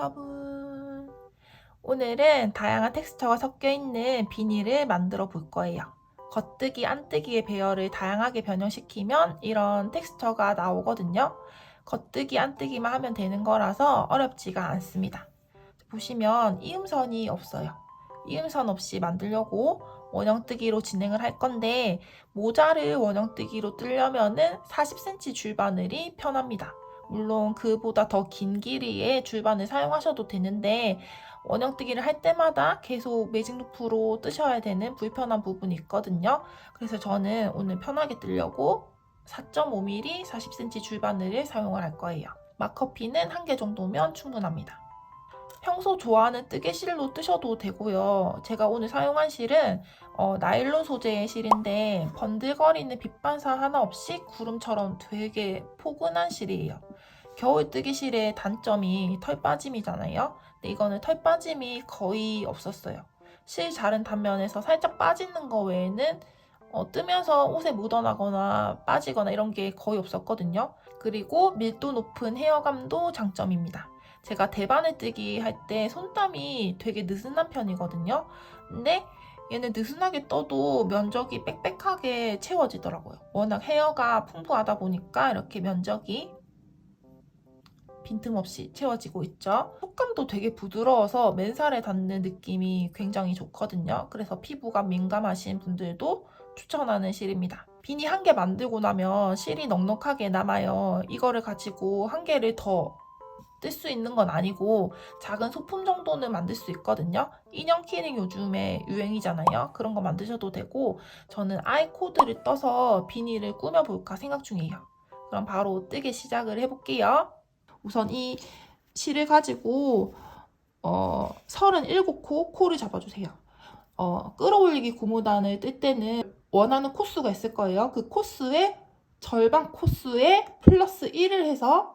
여러분, 오늘은 다양한 텍스처가 섞여 있는 비닐을 만들어 볼 거예요. 겉뜨기, 안뜨기의 배열을 다양하게 변형시키면 이런 텍스처가 나오거든요. 겉뜨기, 안뜨기만 하면 되는 거라서 어렵지가 않습니다. 보시면 이음선이 없어요. 이음선 없이 만들려고 원형뜨기로 진행을 할 건데, 모자를 원형뜨기로 뜨려면은 40cm 줄바늘이 편합니다. 물론 그보다 더 긴 길이의 줄바늘 사용하셔도 되는데, 원형뜨기를 할 때마다 계속 매직 루프로 뜨셔야 되는 불편한 부분이 있거든요. 그래서 저는 오늘 편하게 뜨려고 4.5mm 40cm 줄바늘을 사용을 할 거예요. 마커핀은 1개 정도면 충분합니다. 평소 좋아하는 뜨개실로 뜨셔도 되고요. 제가 오늘 사용한 실은 나일론 소재의 실인데 번들거리는 빛반사 하나 없이 구름처럼 되게 포근한 실이에요. 겨울 뜨개실의 단점이 털 빠짐이잖아요. 근데 이거는 털 빠짐이 거의 없었어요. 실 자른 단면에서 살짝 빠지는 거 외에는 뜨면서 옷에 묻어나거나 빠지거나 이런 게 거의 없었거든요. 그리고 밀도 높은 헤어감도 장점입니다. 제가 대바늘 뜨기 할 때 손땀이 되게 느슨한 편이거든요. 근데 얘는 느슨하게 떠도 면적이 빽빽하게 채워지더라고요. 워낙 헤어가 풍부하다 보니까 이렇게 면적이 빈틈없이 채워지고 있죠. 촉감도 되게 부드러워서 맨살에 닿는 느낌이 굉장히 좋거든요. 그래서 피부가 민감하신 분들도 추천하는 실입니다. 비니 1개 만들고 나면 실이 넉넉하게 남아요. 이거를 가지고 1개를 더 뜰 수 있는 건 아니고 작은 소품 정도는 만들 수 있거든요. 인형 키링 요즘에 유행이잖아요. 그런 거 만드셔도 되고, 저는 아이 코드를 떠서 비닐을 꾸며볼까 생각 중이에요. 그럼 바로 뜨개 시작을 해볼게요. 우선 이 실을 가지고 37코 코를 잡아주세요. 끌어올리기 고무단을 뜰 때는 원하는 코수가 있을 거예요. 그 코수의 절반 코수에 플러스 1을 해서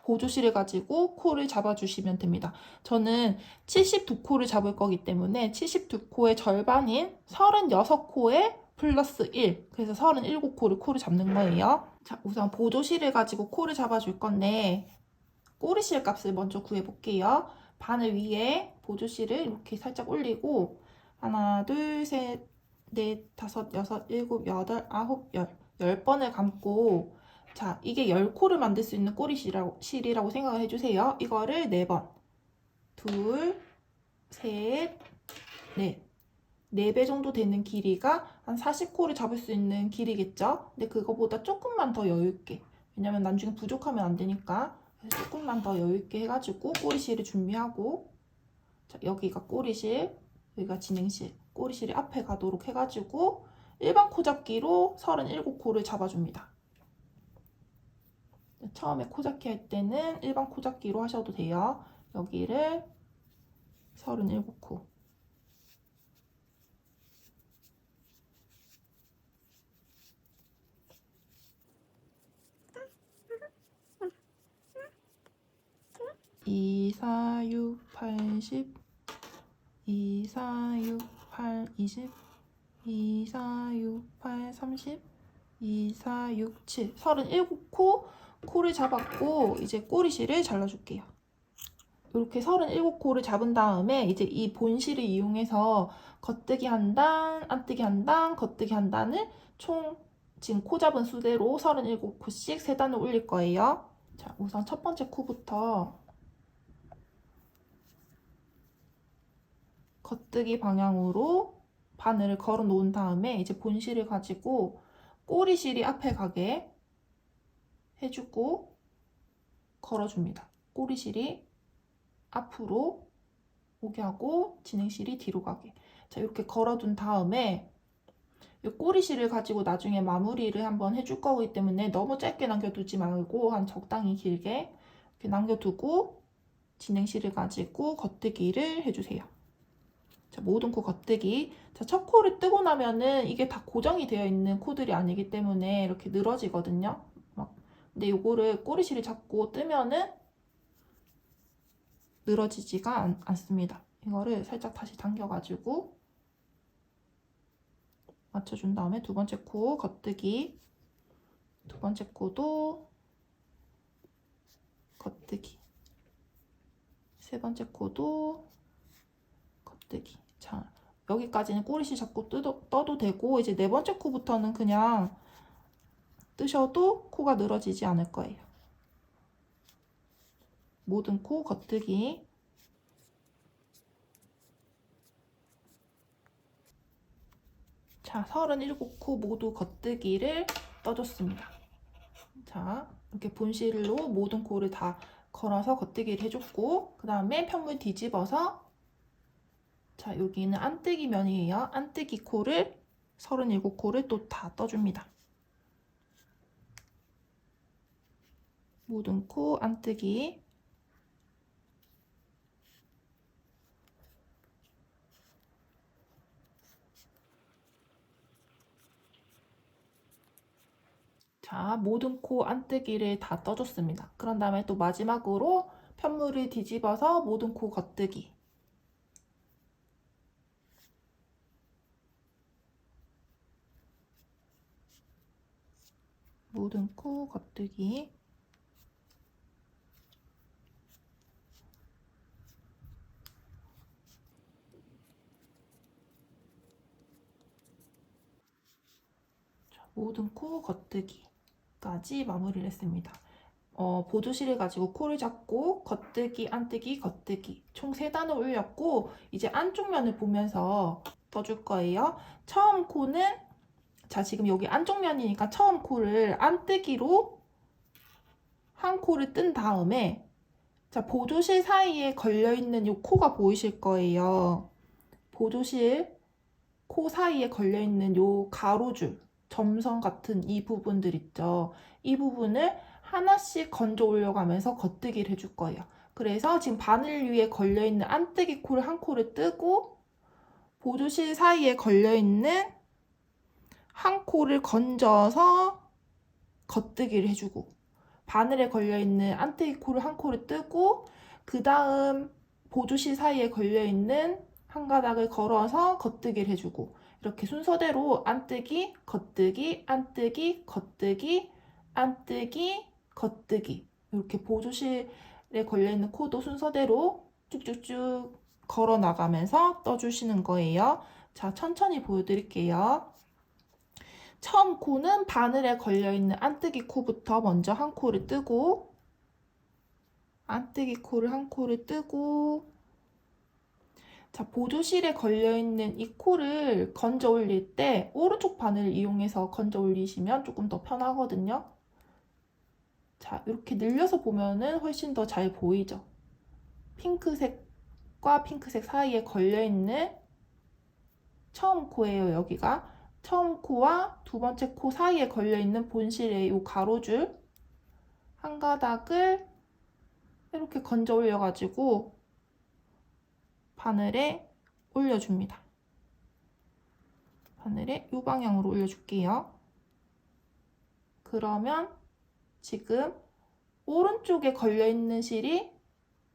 보조실을 가지고 코를 잡아주시면 됩니다. 저는 72코를 잡을 거기 때문에 72코의 절반인 36코에 플러스 1, 그래서 37코를 코를 잡는 거예요. 자, 우선 보조실을 가지고 코를 잡아줄 건데 꼬리실 값을 먼저 구해볼게요. 바늘 위에 보조실을 이렇게 살짝 올리고 하나, 둘, 셋, 넷, 다섯, 여섯, 일곱, 여덟, 아홉, 열 10번을 감고, 자, 이게 10코를 만들 수 있는 꼬리실이라고 생각을 해주세요. 이거를 4번, 둘, 셋, 넷. 4배 정도 되는 길이가 한 40코를 잡을 수 있는 길이겠죠? 근데 그거보다 조금만 더 여유있게. 왜냐면 나중에 부족하면 안 되니까. 그래서 조금만 더 여유있게 해가지고 꼬리실을 준비하고, 자, 여기가 꼬리실, 여기가 진행실. 꼬리실이 앞에 가도록 해가지고 일반 코 잡기로 37코를 잡아줍니다. 처음에 코 잡기 할 때는 일반 코 잡기로 하셔도 돼요. 여기를 37코. 이, 4, 6, 8, 10, 2, 4, 6, 8, 20, 2, 4, 6, 8, 30, 2, 4, 6, 7, 37코 코를 잡았고, 이제 꼬리실을 잘라줄게요. 이렇게 37코를 잡은 다음에 이제 이 본실을 이용해서 겉뜨기 한 단, 안뜨기 한 단, 겉뜨기 한 단을 총 지금 코 잡은 수대로 37코씩 3단을 올릴 거예요. 자, 우선 첫 번째 코부터 겉뜨기 방향으로 바늘을 걸어 놓은 다음에 이제 본실을 가지고 꼬리실이 앞에 가게 해주고 걸어줍니다. 꼬리실이 앞으로 오게 하고 진행실이 뒤로 가게. 자, 이렇게 걸어둔 다음에 이 꼬리실을 가지고 나중에 마무리를 한번 해줄 거기 때문에 너무 짧게 남겨두지 말고 한 적당히 길게 이렇게 남겨두고 진행실을 가지고 겉뜨기를 해주세요. 자, 모든 코 겉뜨기. 자, 첫 코를 뜨고 나면은 이게 다 고정이 되어 있는 코들이 아니기 때문에 이렇게 늘어지거든요. 근데 요거를 꼬리실을 잡고 뜨면은 늘어지지가 않습니다. 이거를 살짝 다시 당겨가지고 맞춰준 다음에 두 번째 코 겉뜨기, 두 번째 코도 겉뜨기. 세 번째 코도 겉뜨기. 자, 여기까지는 꼬리실 잡고 떠도 되고, 이제 네 번째 코부터는 그냥 뜨셔도 코가 늘어지지 않을 거예요. 모든 코 겉뜨기. 자, 37코 모두 겉뜨기를 떠줬습니다. 자, 이렇게 본실로 모든 코를 다 걸어서 겉뜨기를 해줬고, 그 다음에 편물 뒤집어서, 자, 여기는 안뜨기 면이에요. 안뜨기 코를 37코를 또 다 떠줍니다. 모든 코 안뜨기. 자, 모든 코 안뜨기를 다 떠줬습니다. 그런 다음에 또 마지막으로 편물을 뒤집어서 모든 코 겉뜨기. 모든 코 겉뜨기. 자, 모든 코 겉뜨기까지 마무리를 했습니다. 보조실을 가지고 코를 잡고 겉뜨기, 안뜨기, 겉뜨기 총 3단을 올렸고, 이제 안쪽 면을 보면서 떠줄 거예요. 처음 코는, 자, 지금 여기 안쪽 면이니까 처음 코를 안뜨기로 한 코를 뜬 다음에, 자, 보조실 사이에 걸려있는 이 코가 보이실 거예요. 보조실 코 사이에 걸려있는 이 가로줄, 점선 같은 이 부분들 있죠. 이 부분을 하나씩 건져 올려가면서 겉뜨기를 해줄 거예요. 그래서 지금 바늘 위에 걸려있는 안뜨기 코를 한 코를 뜨고, 보조실 사이에 걸려있는 한 코를 건져서 겉뜨기를 해주고, 바늘에 걸려있는 안뜨기 코를 한 코를 뜨고, 그 다음 보조실 사이에 걸려있는 한 가닥을 걸어서 겉뜨기를 해주고, 이렇게 순서대로 안뜨기, 겉뜨기, 안뜨기, 겉뜨기, 안뜨기, 겉뜨기, 이렇게 보조실에 걸려있는 코도 순서대로 쭉쭉쭉 걸어 나가면서 떠주시는 거예요. 자, 천천히 보여드릴게요. 처음 코는 바늘에 걸려있는 안뜨기 코부터 먼저 한 코를 뜨고, 안뜨기 코를 한 코를 뜨고, 자, 보조실에 걸려있는 이 코를 건져 올릴 때 오른쪽 바늘을 이용해서 건져 올리시면 조금 더 편하거든요. 자, 이렇게 늘려서 보면은 훨씬 더 잘 보이죠? 핑크색과 핑크색 사이에 걸려있는 처음 코예요, 여기가. 처음 코와 두 번째 코 사이에 걸려있는 본실의 이 가로줄 한 가닥을 이렇게 건져 올려가지고 바늘에 올려줍니다. 바늘에 이 방향으로 올려줄게요. 그러면 지금 오른쪽에 걸려있는 실이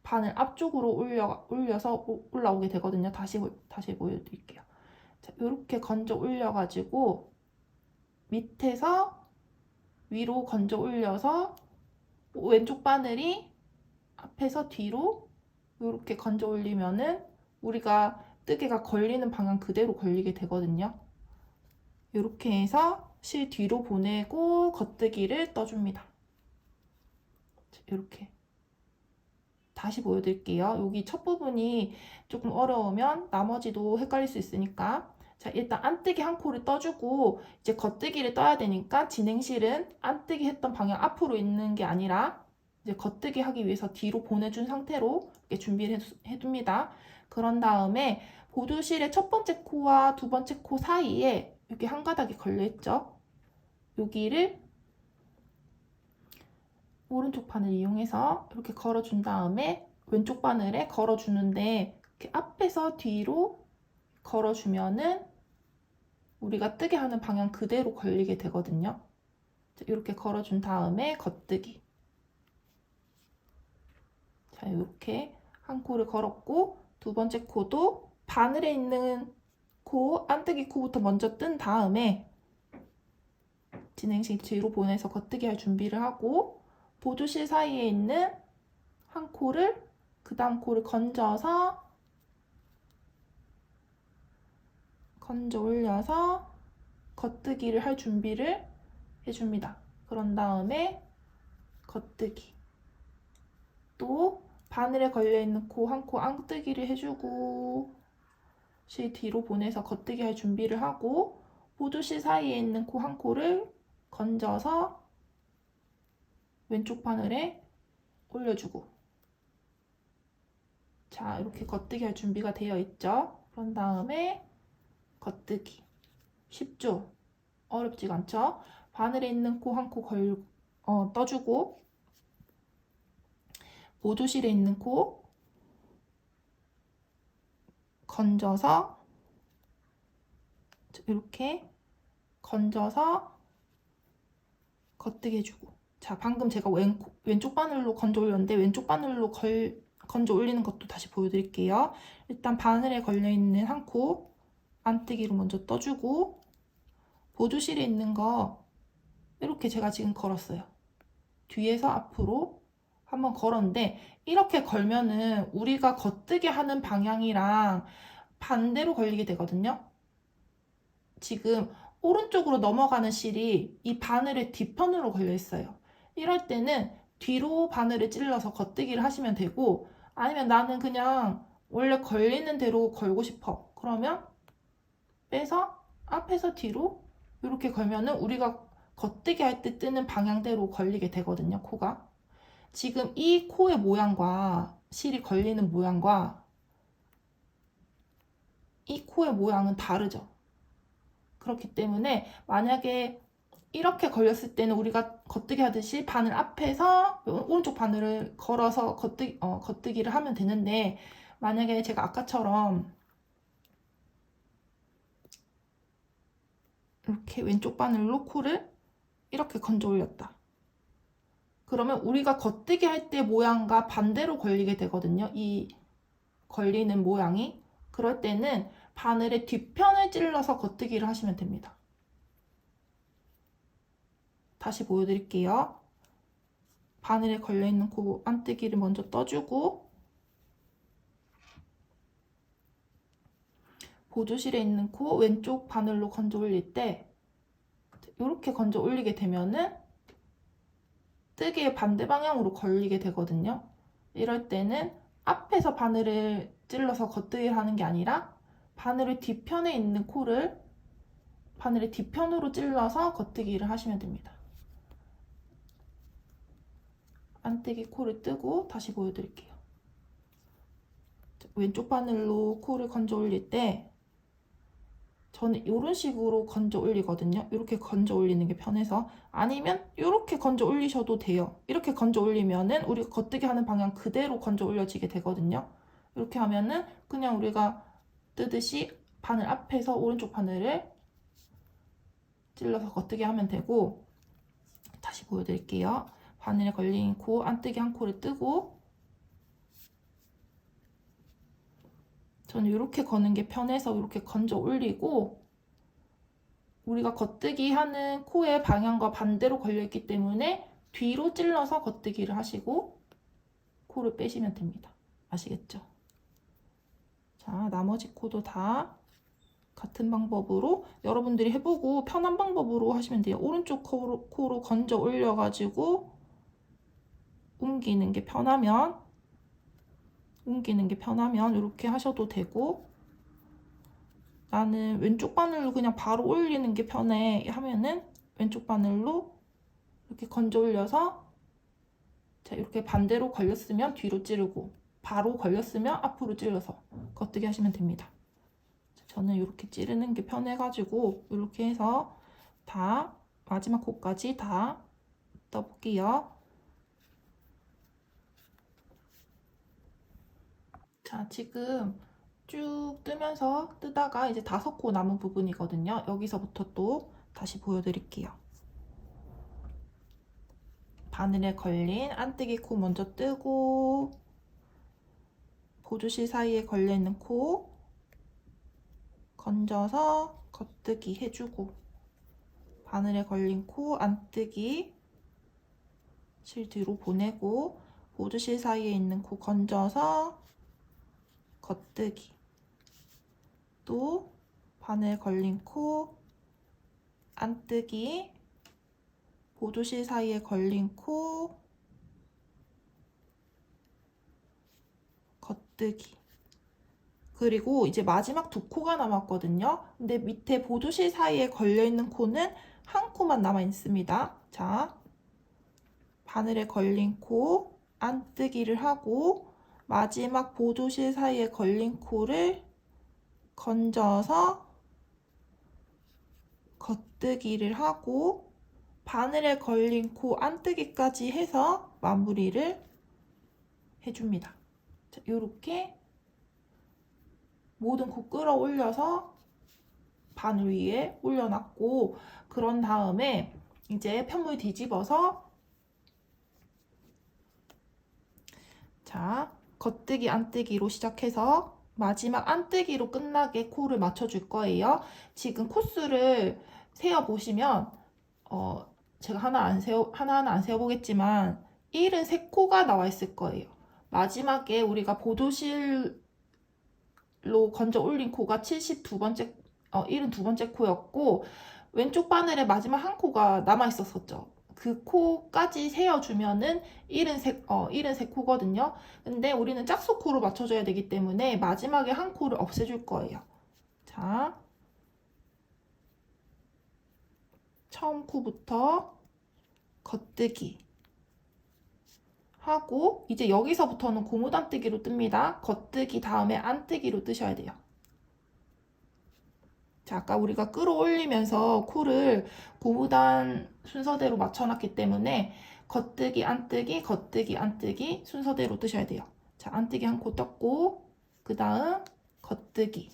바늘 앞쪽으로 올려서 올라오게 되거든요. 다시 보여드릴게요. 자, 이렇게 건져 올려가지고 밑에서 위로 건져 올려서 왼쪽 바늘이 앞에서 뒤로 이렇게 건져 올리면은 우리가 뜨개가 걸리는 방향 그대로 걸리게 되거든요. 이렇게 해서 실 뒤로 보내고 겉뜨기를 떠줍니다. 이렇게 다시 보여드릴게요. 여기 첫 부분이 조금 어려우면 나머지도 헷갈릴 수 있으니까, 자, 일단 안뜨기 한 코를 떠주고 이제 겉뜨기를 떠야 되니까 진행실은 안뜨기 했던 방향 앞으로 있는 게 아니라 이제 겉뜨기 하기 위해서 뒤로 보내준 상태로 이렇게 준비를 해둡니다. 그런 다음에 보조실의 첫 번째 코와 두 번째 코 사이에 여기 한 가닥이 걸려있죠. 여기를 오른쪽 바늘 이용해서 이렇게 걸어준 다음에 왼쪽 바늘에 걸어주는데, 이렇게 앞에서 뒤로 걸어주면은 우리가 뜨게 하는 방향 그대로 걸리게 되거든요. 이렇게 걸어준 다음에 겉뜨기. 자, 이렇게 한 코를 걸었고, 두 번째 코도 바늘에 있는 코, 안뜨기 코부터 먼저 뜬 다음에 진행실 뒤로 보내서 겉뜨기 할 준비를 하고, 보조실 사이에 있는 한 코를 그 다음 코를 건져 올려서 겉뜨기를 할 준비를 해줍니다. 그런 다음에 겉뜨기. 또 바늘에 걸려있는 코 한 코 앙뜨기를 해주고 실 뒤로 보내서 겉뜨기 할 준비를 하고 보조실 사이에 있는 코 한 코를 건져서 왼쪽 바늘에 올려주고 자 이렇게 겉뜨기 할 준비가 되어 있죠. 그런 다음에 겉뜨기. 쉽죠? 어렵지가 않죠? 바늘에 있는 코 한 코 떠주고 보조실에 있는 코 건져서 이렇게 건져서 겉뜨기 해주고 자 방금 제가 왼쪽 바늘로 건져 올렸는데 왼쪽 바늘로 건져 올리는 것도 다시 보여드릴게요. 일단 바늘에 걸려있는 한 코 안뜨기로 먼저 떠주고 보조실에 있는 거 이렇게 제가 지금 걸었어요. 뒤에서 앞으로 한번 걸었는데 이렇게 걸면은 우리가 겉뜨기 하는 방향이랑 반대로 걸리게 되거든요. 지금 오른쪽으로 넘어가는 실이 이 바늘의 뒤편으로 걸려 있어요. 이럴 때는 뒤로 바늘을 찔러서 겉뜨기를 하시면 되고 아니면 나는 그냥 원래 걸리는 대로 걸고 싶어. 그러면 빼서 앞에서 뒤로 이렇게 걸면은 우리가 겉뜨기 할 때 뜨는 방향대로 걸리게 되거든요, 코가. 지금 이 코의 모양과 실이 걸리는 모양과 이 코의 모양은 다르죠. 그렇기 때문에 만약에 이렇게 걸렸을 때는 우리가 겉뜨기 하듯이 바늘 앞에서 오른쪽 바늘을 걸어서 겉뜨기를 하면 되는데 만약에 제가 아까처럼 이렇게 왼쪽 바늘로 코를 이렇게 건져 올렸다. 그러면 우리가 겉뜨기 할 때 모양과 반대로 걸리게 되거든요. 이 걸리는 모양이. 그럴 때는 바늘의 뒤편을 찔러서 겉뜨기를 하시면 됩니다. 다시 보여드릴게요. 바늘에 걸려있는 코 안뜨기를 먼저 떠주고 보조실에 있는 코 왼쪽 바늘로 건져 올릴 때 이렇게 건져 올리게 되면은 뜨개의 반대 방향으로 걸리게 되거든요. 이럴 때는 앞에서 바늘을 찔러서 겉뜨기를 하는 게 아니라 바늘의 뒤편에 있는 코를 바늘의 뒤편으로 찔러서 겉뜨기를 하시면 됩니다. 안뜨기 코를 뜨고 다시 보여드릴게요. 왼쪽 바늘로 코를 건져 올릴 때 저는 이런 식으로 건져 올리거든요. 이렇게 건져 올리는 게 편해서 아니면 이렇게 건져 올리셔도 돼요. 이렇게 건져 올리면은 우리가 겉뜨기 하는 방향 그대로 건져 올려지게 되거든요. 이렇게 하면은 그냥 우리가 뜨듯이 바늘 앞에서 오른쪽 바늘을 찔러서 겉뜨기 하면 되고 다시 보여드릴게요. 바늘에 걸린 코 안뜨기 한 코를 뜨고 저는 이렇게 거는 게 편해서 이렇게 건져 올리고 우리가 겉뜨기 하는 코의 방향과 반대로 걸려있기 때문에 뒤로 찔러서 겉뜨기를 하시고 코를 빼시면 됩니다. 아시겠죠? 자, 나머지 코도 다 같은 방법으로 여러분들이 해보고 편한 방법으로 하시면 돼요. 오른쪽 코로 건져 올려가지고 옮기는 게 편하면 이렇게 하셔도 되고 나는 왼쪽 바늘로 그냥 바로 올리는 게 편해 하면은 왼쪽 바늘로 이렇게 건져 올려서 자 이렇게 반대로 걸렸으면 뒤로 찌르고 바로 걸렸으면 앞으로 찔러서 겉뜨기 하시면 됩니다. 저는 이렇게 찌르는 게 편해가지고 이렇게 해서 다 마지막 코까지 다 떠볼게요. 자, 지금 쭉 뜨다가 이제 5코 남은 부분이거든요. 여기서부터 또 다시 보여드릴게요. 바늘에 걸린 안뜨기 코 먼저 뜨고 보조실 사이에 걸려있는 코 건져서 겉뜨기 해주고 바늘에 걸린 코 안뜨기 실 뒤로 보내고 보조실 사이에 있는 코 건져서 겉뜨기, 또 바늘 걸린 코 안뜨기, 보조실 사이에 걸린 코 겉뜨기. 그리고 이제 마지막 두 코가 남았거든요. 근데 밑에 보조실 사이에 걸려있는 코는 한 코만 남아 있습니다. 자, 바늘에 걸린 코 안뜨기를 하고 마지막 보조실 사이에 걸린 코를 건져서 겉뜨기를 하고 바늘에 걸린 코 안뜨기까지 해서 마무리를 해줍니다. 자, 요렇게 모든 코 끌어올려서 바늘 위에 올려놨고, 그런 다음에 이제 편물 뒤집어서 자, 겉뜨기 안뜨기로 시작해서 마지막 안뜨기로 끝나게 코를 맞춰줄 거예요. 지금 코수를 세어보시면 제가 하나하나 안 세어보겠지만 73코가 나와 있을 거예요. 마지막에 우리가 보조실로 건져 올린 코가 72번째 코였고, 왼쪽 바늘에 마지막 한 코가 남아 있었었죠. 그 코까지 세어주면은 73코거든요. 근데 우리는 짝수코로 맞춰줘야 되기 때문에 마지막에 한 코를 없애줄 거예요. 자, 처음 코부터 겉뜨기 하고, 이제 여기서부터는 고무단뜨기로 뜹니다. 겉뜨기 다음에 안뜨기로 뜨셔야 돼요. 자, 아까 우리가 끌어올리면서 코를 고무단 순서대로 맞춰놨기 때문에 겉뜨기, 안뜨기, 겉뜨기, 안뜨기 순서대로 뜨셔야 돼요. 자, 안뜨기 한 코 떴고, 그 다음 겉뜨기,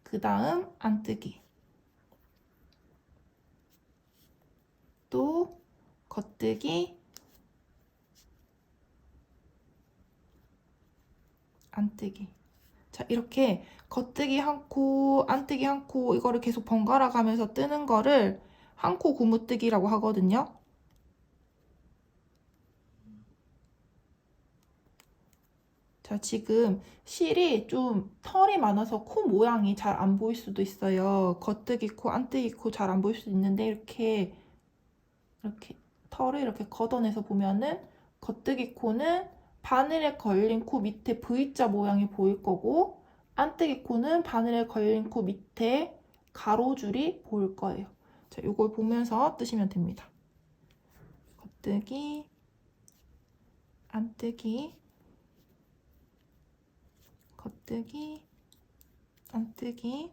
그 다음 안뜨기, 또 겉뜨기, 안뜨기. 자, 이렇게 겉뜨기 한 코, 안뜨기 한 코, 이거를 계속 번갈아 가면서 뜨는 거를 한 코 고무뜨기라고 하거든요. 자, 지금 실이 좀 털이 많아서 코 모양이 잘 안 보일 수도 있어요. 겉뜨기 코, 안뜨기 코 잘 안 보일 수도 있는데, 이렇게 털을 이렇게 걷어내서 보면은 겉뜨기 코는 바늘에 걸린 코 밑에 V자 모양이 보일 거고, 안뜨기 코는 바늘에 걸린 코 밑에 가로줄이 보일 거예요. 자, 이걸 보면서 뜨시면 됩니다. 겉뜨기, 안뜨기, 겉뜨기, 안뜨기.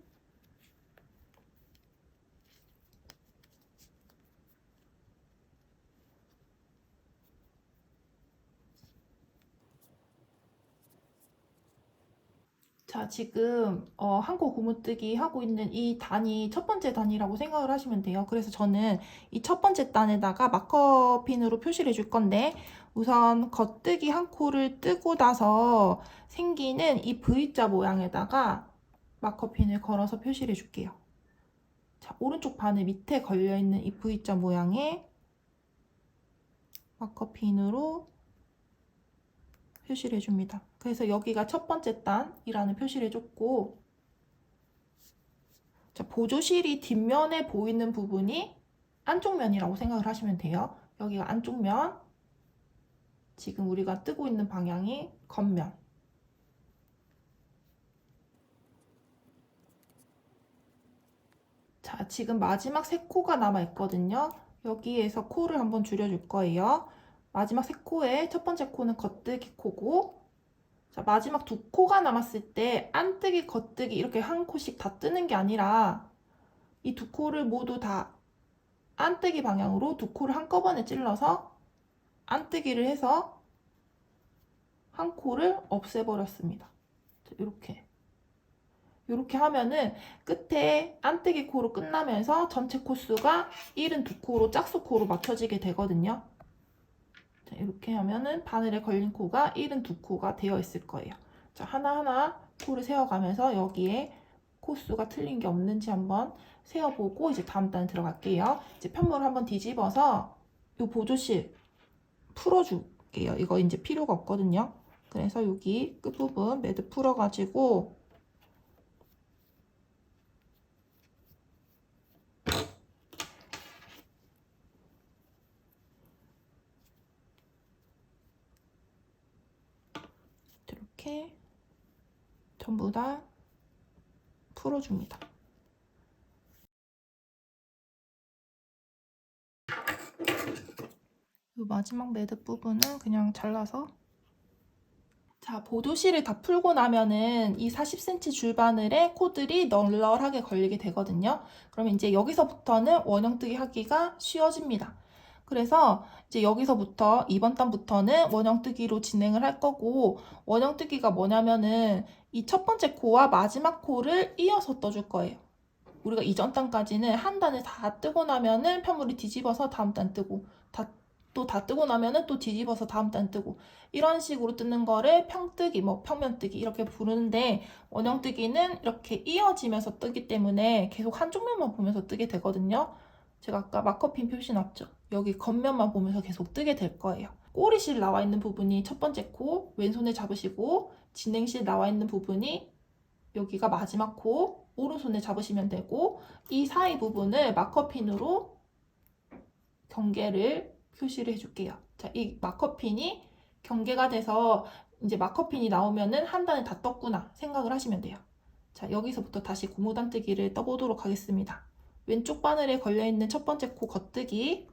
자, 지금 한 코 고무뜨기 하고 있는 이 단이 첫 번째 단이라고 생각을 하시면 돼요. 그래서 저는 이 첫 번째 단에다가 마커핀으로 표시를 해줄 건데, 우선 겉뜨기 한 코를 뜨고 나서 생기는 이 V자 모양에다가 마커핀을 걸어서 표시를 해줄게요. 자, 오른쪽 바늘 밑에 걸려있는 이 V자 모양에 마커핀으로 표시를 해줍니다. 그래서 여기가 첫 번째 단이라는 표시를 해줬고, 자, 보조실이 뒷면에 보이는 부분이 안쪽 면이라고 생각을 하시면 돼요. 여기가 안쪽 면, 지금 우리가 뜨고 있는 방향이 겉면. 자, 지금 마지막 세 코가 남아 있거든요. 여기에서 코를 한번 줄여줄 거예요. 마지막 세 코의 첫 번째 코는 겉뜨기 코고, 자, 마지막 두 코가 남았을 때 안뜨기, 겉뜨기 이렇게 한 코씩 다 뜨는 게 아니라 이 두 코를 모두 다 안뜨기 방향으로 두 코를 한꺼번에 찔러서 안뜨기를 해서 한 코를 없애버렸습니다. 이렇게 하면은 끝에 안뜨기 코로 끝나면서 전체 코수가 72코로 짝수코로 맞춰지게 되거든요. 자, 이렇게 하면은 바늘에 걸린 코가 72코가 되어 있을 거예요. 자, 하나하나 코를 세어가면서 여기에 코수가 틀린 게 없는지 한번 세어보고 이제 다음 단에 들어갈게요. 이제 편물을 한번 뒤집어서 이 보조실 풀어줄게요. 줄게요. 이거 이제 필요가 없거든요. 그래서 여기 끝부분 매듭 풀어가지고 이렇게 전부 다 풀어줍니다. 이 마지막 매듭 부분은 그냥 잘라서, 자, 보도실을 다 풀고 나면은 이 40cm 줄바늘에 코들이 널널하게 걸리게 되거든요. 그러면 이제 여기서부터는 원형뜨기 하기가 쉬워집니다. 그래서 이제 여기서부터 이번 단부터는 원형뜨기로 진행을 할 거고, 원형뜨기가 뭐냐면은 이 첫 번째 코와 마지막 코를 이어서 떠줄 거예요. 우리가 이전 단까지는 한 단을 다 뜨고 나면은 편물이 뒤집어서 다음 단 뜨고, 또 다 뜨고 나면은 또 뒤집어서 다음 단 뜨고, 이런 식으로 뜨는 거를 평뜨기, 뭐 평면뜨기 이렇게 부르는데, 원형뜨기는 이렇게 이어지면서 뜨기 때문에 계속 한쪽 면만 보면서 뜨게 되거든요. 제가 아까 마커핀 표시 놨죠? 여기 겉면만 보면서 계속 뜨게 될 거예요. 꼬리실 나와 있는 부분이 첫 번째 코, 왼손에 잡으시고, 진행실 나와 있는 부분이 여기가 마지막 코, 오른손에 잡으시면 되고, 이 사이 부분을 마커핀으로 경계를 표시를 해줄게요. 자, 이 마커핀이 경계가 돼서 이제 마커핀이 나오면은 한 단을 다 떴구나 생각을 하시면 돼요. 자, 여기서부터 다시 고무단뜨기를 떠보도록 하겠습니다. 왼쪽 바늘에 걸려있는 첫 번째 코 겉뜨기.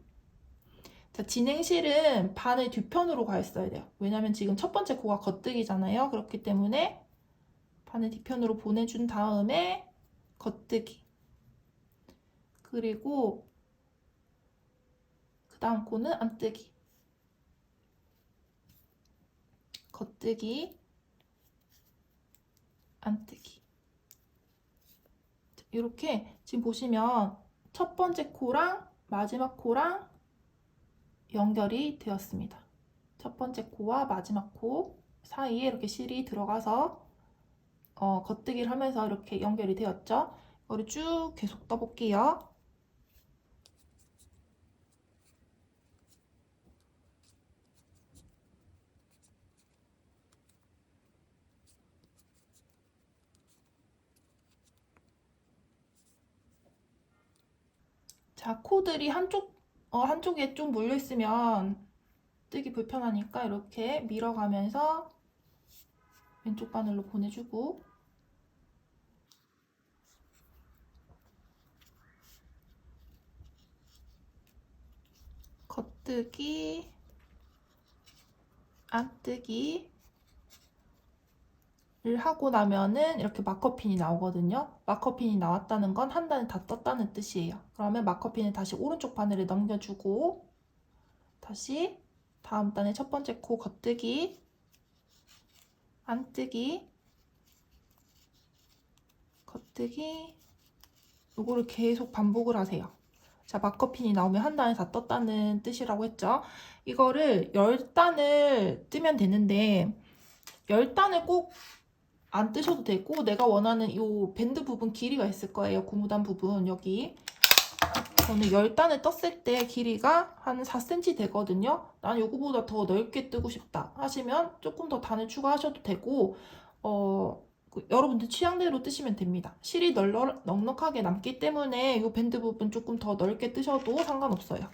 자, 진행실은 바늘 뒤편으로 가 있어야 돼요. 왜냐면 지금 첫 번째 코가 겉뜨기잖아요. 그렇기 때문에 바늘 뒤편으로 보내준 다음에 겉뜨기. 그리고 그 다음 코는 안뜨기. 겉뜨기, 안뜨기. 이렇게 지금 보시면 첫 번째 코랑 마지막 코랑 연결이 되었습니다. 첫 번째 코와 마지막 코 사이에 이렇게 실이 들어가서 겉뜨기를 하면서 이렇게 연결이 되었죠. 이거를 쭉 계속 떠볼게요. 자, 코들이 한쪽에 좀 몰려있으면 뜨기 불편하니까 이렇게 밀어가면서 왼쪽 바늘로 보내주고, 겉뜨기, 안뜨기를 하고 나면은 이렇게 마커핀이 나오거든요. 마커핀이 나왔다는 건 한 단을 다 떴다는 뜻이에요. 그러면 마커핀을 다시 오른쪽 바늘에 넘겨주고, 다시 다음 단의 첫 번째 코 겉뜨기, 안뜨기, 겉뜨기, 요거를 계속 반복을 하세요. 자, 마커핀이 나오면 한 단을 다 떴다는 뜻이라고 했죠. 이거를 10단을 뜨면 되는데 10단을 꼭 안 뜨셔도 되고, 내가 원하는 이 밴드 부분 길이가 있을 거예요. 고무단 부분 여기. 저는 10단을 떴을 때 길이가 한 4cm 되거든요. 난 요거보다 더 넓게 뜨고 싶다 하시면 조금 더 단을 추가하셔도 되고, 여러분들 취향대로 뜨시면 됩니다. 실이 넉넉하게 남기 때문에 이 밴드 부분 조금 더 넓게 뜨셔도 상관없어요.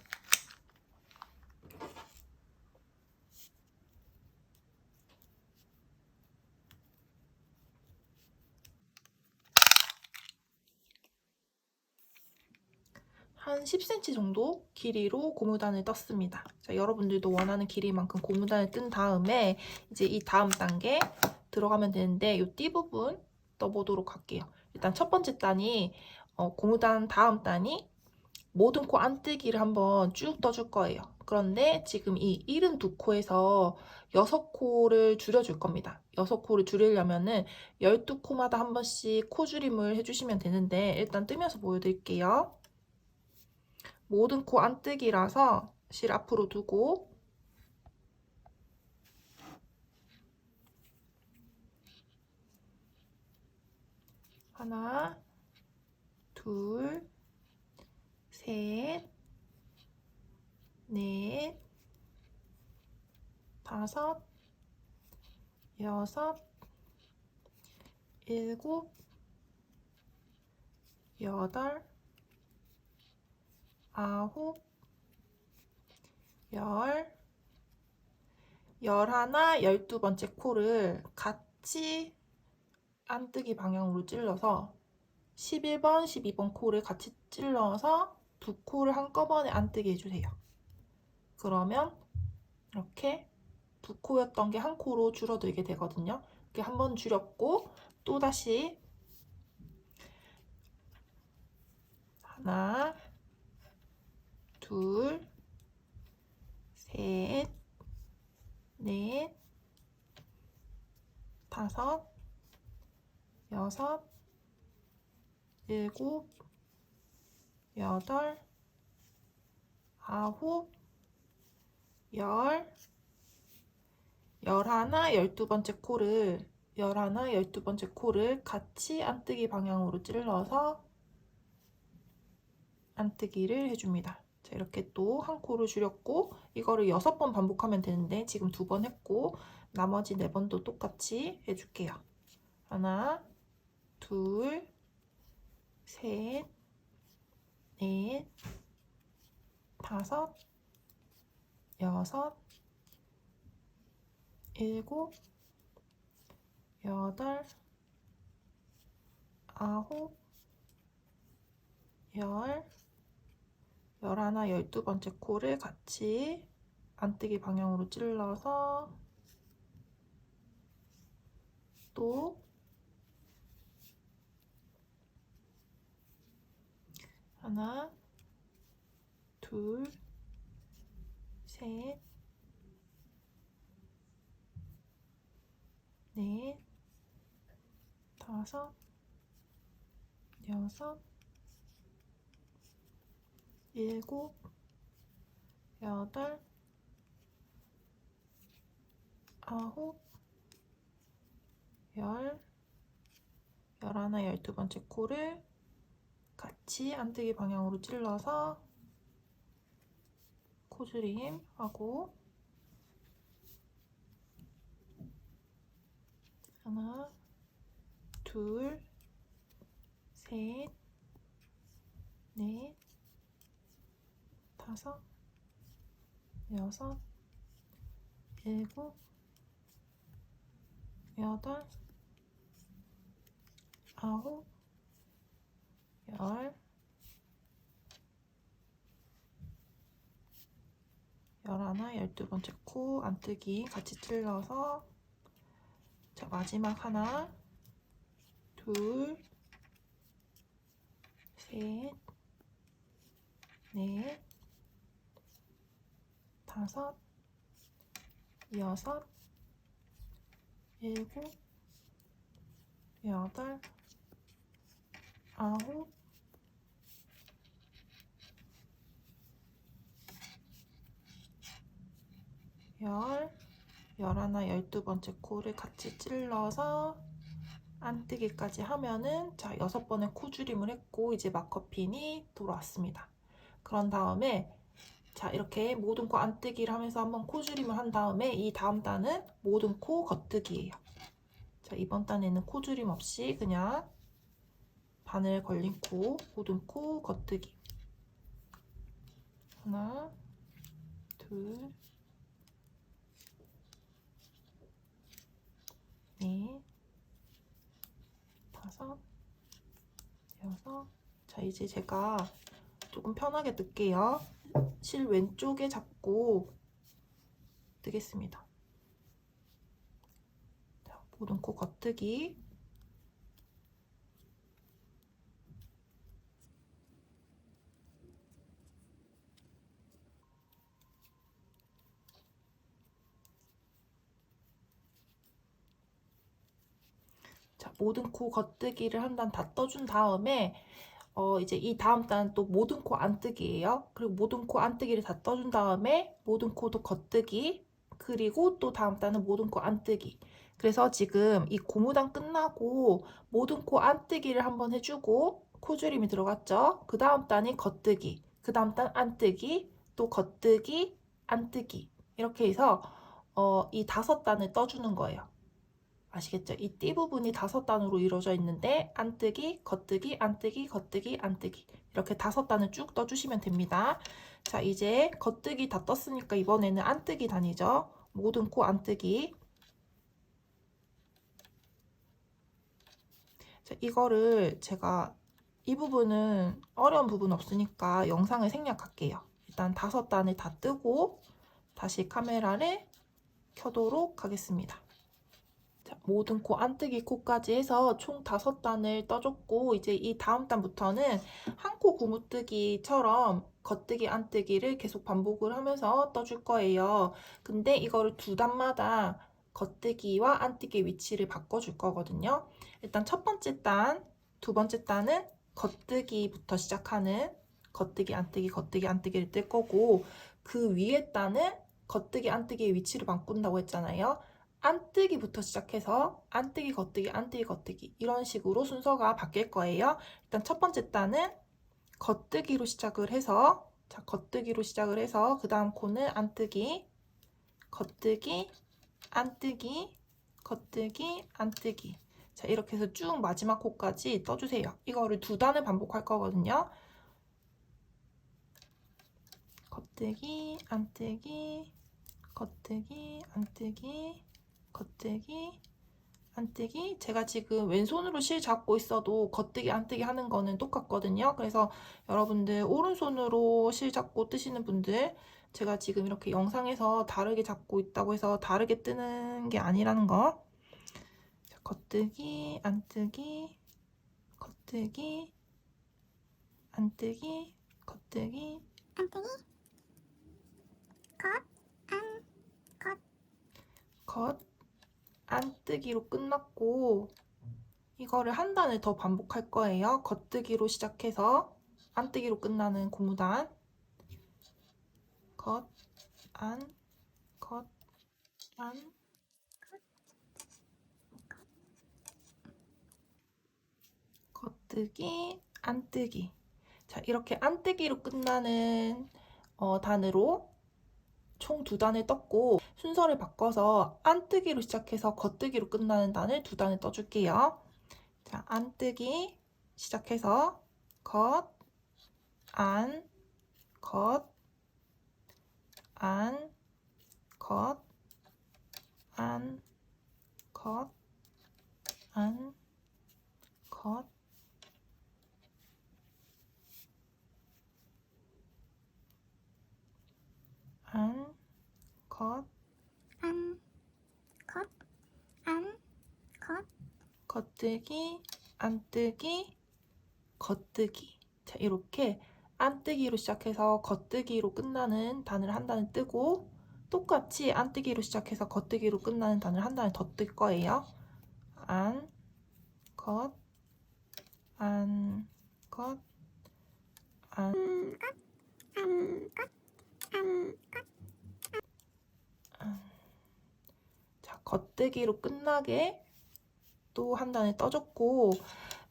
한 10cm 정도 길이로 고무단을 떴습니다. 자, 여러분들도 원하는 길이만큼 고무단을 뜬 다음에 이제 이 다음 단계 들어가면 되는데, 이 띠 부분 떠보도록 할게요. 일단 첫 번째 단이 고무단 다음 단이 모든 코 안뜨기를 한번 쭉 떠줄 거예요. 그런데 지금 이 72코에서 6코를 줄여줄 겁니다. 6코를 줄이려면은 12코마다 한 번씩 코줄임을 해주시면 되는데, 일단 뜨면서 보여드릴게요. 모든 코 안뜨기라서 실 앞으로 두고, 하나, 둘, 셋, 넷, 다섯, 여섯, 일곱, 여덟, 아홉, 열, 열하나, 12번째 코를 같이 안뜨기 방향으로 찔러서 11번, 12번 코를 같이 찔러서 두 코를 한꺼번에 안뜨게 해주세요. 그러면 이렇게 두 코였던 게 한 코로 줄어들게 되거든요. 이렇게 한번 줄였고 또다시 하나, 둘, 셋, 넷, 다섯, 여섯, 일곱, 여덟, 아홉, 열, 열하나, 12번째 코를 열하나, 12번째 코를 같이 안뜨기 방향으로 찔러서 안뜨기를 해줍니다. 자, 이렇게 또 한 코를 줄였고 이거를 6번 반복하면 되는데 지금 2번 했고 나머지 4번도 똑같이 해줄게요. 하나, 둘, 셋, 넷, 다섯, 여섯, 일곱, 여덟, 아홉, 열, 열하나, 12번째 코를 같이 안뜨기 방향으로 찔러서 또 하나, 둘, 셋, 넷, 다섯, 여섯, 일곱, 여덟, 아홉, 열, 열하나, 12번째 코를 같이 안뜨기 방향으로 찔러서 코줄임 하고 하나, 둘, 셋, 넷, 다섯, 여섯, 일곱, 여덟, 아홉, 열, 열하나, 12번째 코 안뜨기 같이 찔러서 자, 마지막 하나, 둘, 셋, 넷, 다섯, 여섯, 일곱, 여덟, 아홉, 열, 열하나, 12번째 코를 같이 찔러서 안뜨기까지 하면은 자, 6번의 코줄임을 했고 이제 마커핀이 돌아왔습니다. 그런 다음에 자, 이렇게 모든 코 안뜨기를 하면서 한번 코줄임을 한 다음에 이 다음 단은 모든 코 겉뜨기예요. 자, 이번 단에는 코줄임 없이 그냥 바늘 걸린 코, 모든 코 겉뜨기. 하나, 둘, 넷, 다섯, 여섯. 자, 이제 제가 조금 편하게 뜰게요. 실 왼쪽에 잡고 뜨겠습니다. 자, 모든 코 겉뜨기. 자, 모든 코 겉뜨기를 한 단 다 떠준 다음에 이제 이 다음 단은 또 모든 코 안뜨기예요. 그리고 모든 코 안뜨기를 다 떠준 다음에 모든 코도 겉뜨기, 그리고 또 다음 단은 모든 코 안뜨기. 그래서 지금 이 고무단 끝나고 모든 코 안뜨기를 한번 해주고 코줄임이 들어갔죠. 그 다음 단이 겉뜨기, 그 다음 단 안뜨기, 또 겉뜨기, 안뜨기 이렇게 해서 이 5단을 떠주는 거예요. 아시겠죠? 이 띠 부분이 5단으로 이루어져 있는데 안뜨기, 겉뜨기, 안뜨기, 겉뜨기, 안뜨기 이렇게 5단을 쭉 떠주시면 됩니다. 자, 이제 겉뜨기 다 떴으니까 이번에는 안뜨기 단이죠. 모든 코 안뜨기. 자, 이거를 제가 이 부분은 어려운 부분 없으니까 영상을 생략할게요. 일단 5단을 다 뜨고 다시 카메라를 켜도록 하겠습니다. 자, 모든 코 안뜨기 코까지 해서 총 5단을 떠줬고 이제 이 다음 단부터는 한 코 구무뜨기처럼 겉뜨기 안뜨기를 계속 반복을 하면서 떠줄 거예요. 근데 이거를 2단마다 겉뜨기와 안뜨기 위치를 바꿔줄 거거든요. 일단 첫 번째 단, 두 번째 단은 겉뜨기부터 시작하는 겉뜨기 안뜨기 겉뜨기 안뜨기를 뜰 거고 그 위에 단은 겉뜨기 안뜨기의 위치를 바꾼다고 했잖아요. 안뜨기부터 시작해서 안뜨기 겉뜨기 안뜨기 겉뜨기 이런 식으로 순서가 바뀔 거예요. 일단 첫 번째 단은 겉뜨기로 시작을 해서 자, 겉뜨기로 시작을 해서 그 다음 코는 안뜨기 겉뜨기 안뜨기 겉뜨기 안뜨기 자, 이렇게 해서 쭉 마지막 코까지 떠주세요. 이거를 2단을 반복할 거거든요. 겉뜨기 안뜨기 겉뜨기 안뜨기 겉뜨기 안뜨기 제가 지금 왼손으로 실 잡고 있어도 겉뜨기 안뜨기 하는 거는 똑같거든요. 그래서 여러분들 오른손으로 실 잡고 뜨시는 분들 제가 지금 이렇게 영상에서 다르게 잡고 있다고 해서 다르게 뜨는 게 아니라는 거. 자, 겉뜨기 안뜨기 겉뜨기 안뜨기 겉뜨기 안뜨기 겉 안뜨기로 끝났고 이거를 한 단을 더 반복할 거예요. 겉뜨기로 시작해서 안뜨기로 끝나는 고무단 겉, 안, 겉, 안 겉뜨기, 안뜨기 자, 이렇게 안뜨기로 끝나는 단으로 총 2단을 떴고 순서를 바꿔서 안뜨기로 시작해서 겉뜨기로 끝나는 단을 2단을 떠줄게요. 자, 안뜨기 시작해서 겉, 안, 겉, 안, 겉, 안, 겉, 안, 겉, 안, 겉, 겉뜨기, 안뜨기, 겉뜨기. 자, 이렇게 안뜨기로 시작해서 겉뜨기로 끝나는 단을 한 단을 뜨고 똑같이 안뜨기로 시작해서 겉뜨기로 끝나는 단을 한 단을 더 뜰 거예요. 안, 겉, 안, 겉, 안, 자, 겉뜨기로 끝나게 또 한 단을 떠줬고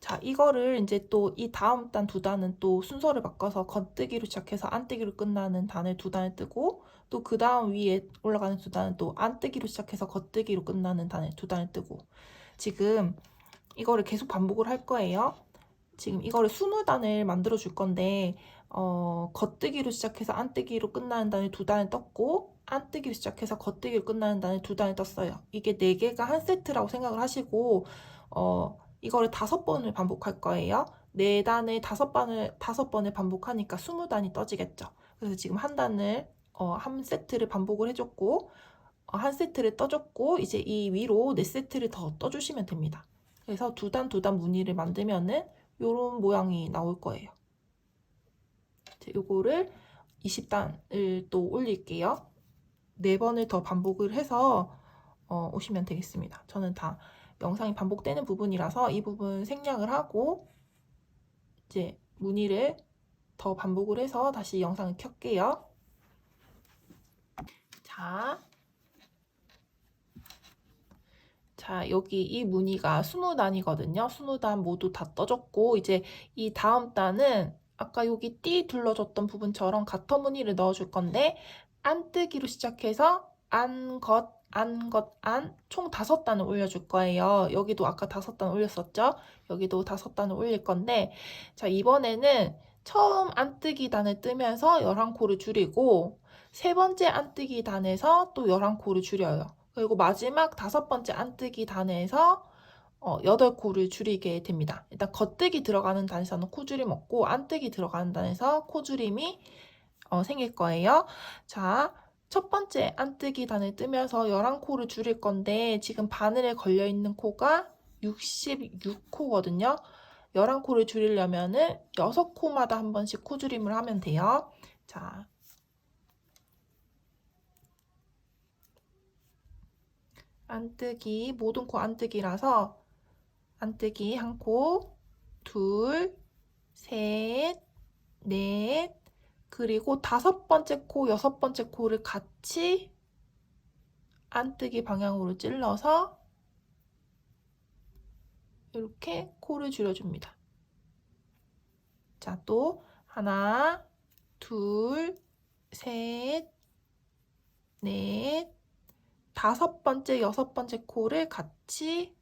자, 이거를 이제 또 이 다음 단 2단은 또 순서를 바꿔서 겉뜨기로 시작해서 안뜨기로 끝나는 단을 2단을 뜨고 또 그 다음 위에 올라가는 2단은 또 안뜨기로 시작해서 겉뜨기로 끝나는 단을 2단을 뜨고 지금 이거를 계속 반복을 할 거예요. 지금 이거를 20단을 만들어 줄 건데 겉뜨기로 시작해서 안뜨기로 끝나는 단을 2단을 떴고 안뜨기로 시작해서 겉뜨기로 끝나는 단을 2단을 떴어요. 이게 4개가 한 세트라고 생각을 하시고 이거를 5번을 반복할 거예요. 4단을 5번을 반복하니까 20단이 떠지겠죠. 그래서 지금 한 단을 한 세트를 반복을 해줬고 한 세트를 떠줬고 이제 이 위로 4세트를 더 떠주시면 됩니다. 그래서 2단 2단 무늬를 만들면은 이런 모양이 나올 거예요. 요거를 20단을 또 올릴게요. 4번을 더 반복을 해서 오시면 되겠습니다. 저는 다 영상이 반복되는 부분이라서 이 부분 생략을 하고 이제 무늬를 더 반복을 해서 다시 영상을 켤게요. 자, 여기 이 무늬가 20단이거든요. 20단 모두 다 떠졌고 이제 이 다음 단은 아까 여기 띠 둘러줬던 부분처럼 가터 무늬를 넣어줄 건데 안뜨기로 시작해서 안, 겉, 총 5단을 올려줄 거예요. 여기도 아까 5단 올렸었죠? 여기도 5단을 올릴 건데, 자, 이번에는 처음 안뜨기 단을 뜨면서 11코를 줄이고, 세 번째 안뜨기 단에서 또 11코를 줄여요. 그리고 마지막 5번째 안뜨기 단에서 8코를 줄이게 됩니다. 일단 겉뜨기 들어가는 단에서는 코줄임 없고, 안뜨기 들어가는 단에서 코줄임이 생길 거예요. 자, 첫 번째 안뜨기 단을 뜨면서 11코를 줄일 건데 지금 바늘에 걸려있는 코가 66코거든요. 11코를 줄이려면은 6코마다 한 번씩 코줄임을 하면 돼요. 자, 안뜨기, 모든 코 안뜨기라서 안뜨기 한 코, 둘, 셋, 넷, 그리고 5번째 코, 6번째 코를 같이 안뜨기 방향으로 찔러서 이렇게 코를 줄여줍니다. 자, 또 하나, 둘, 셋, 넷, 5번째, 6번째 코를 같이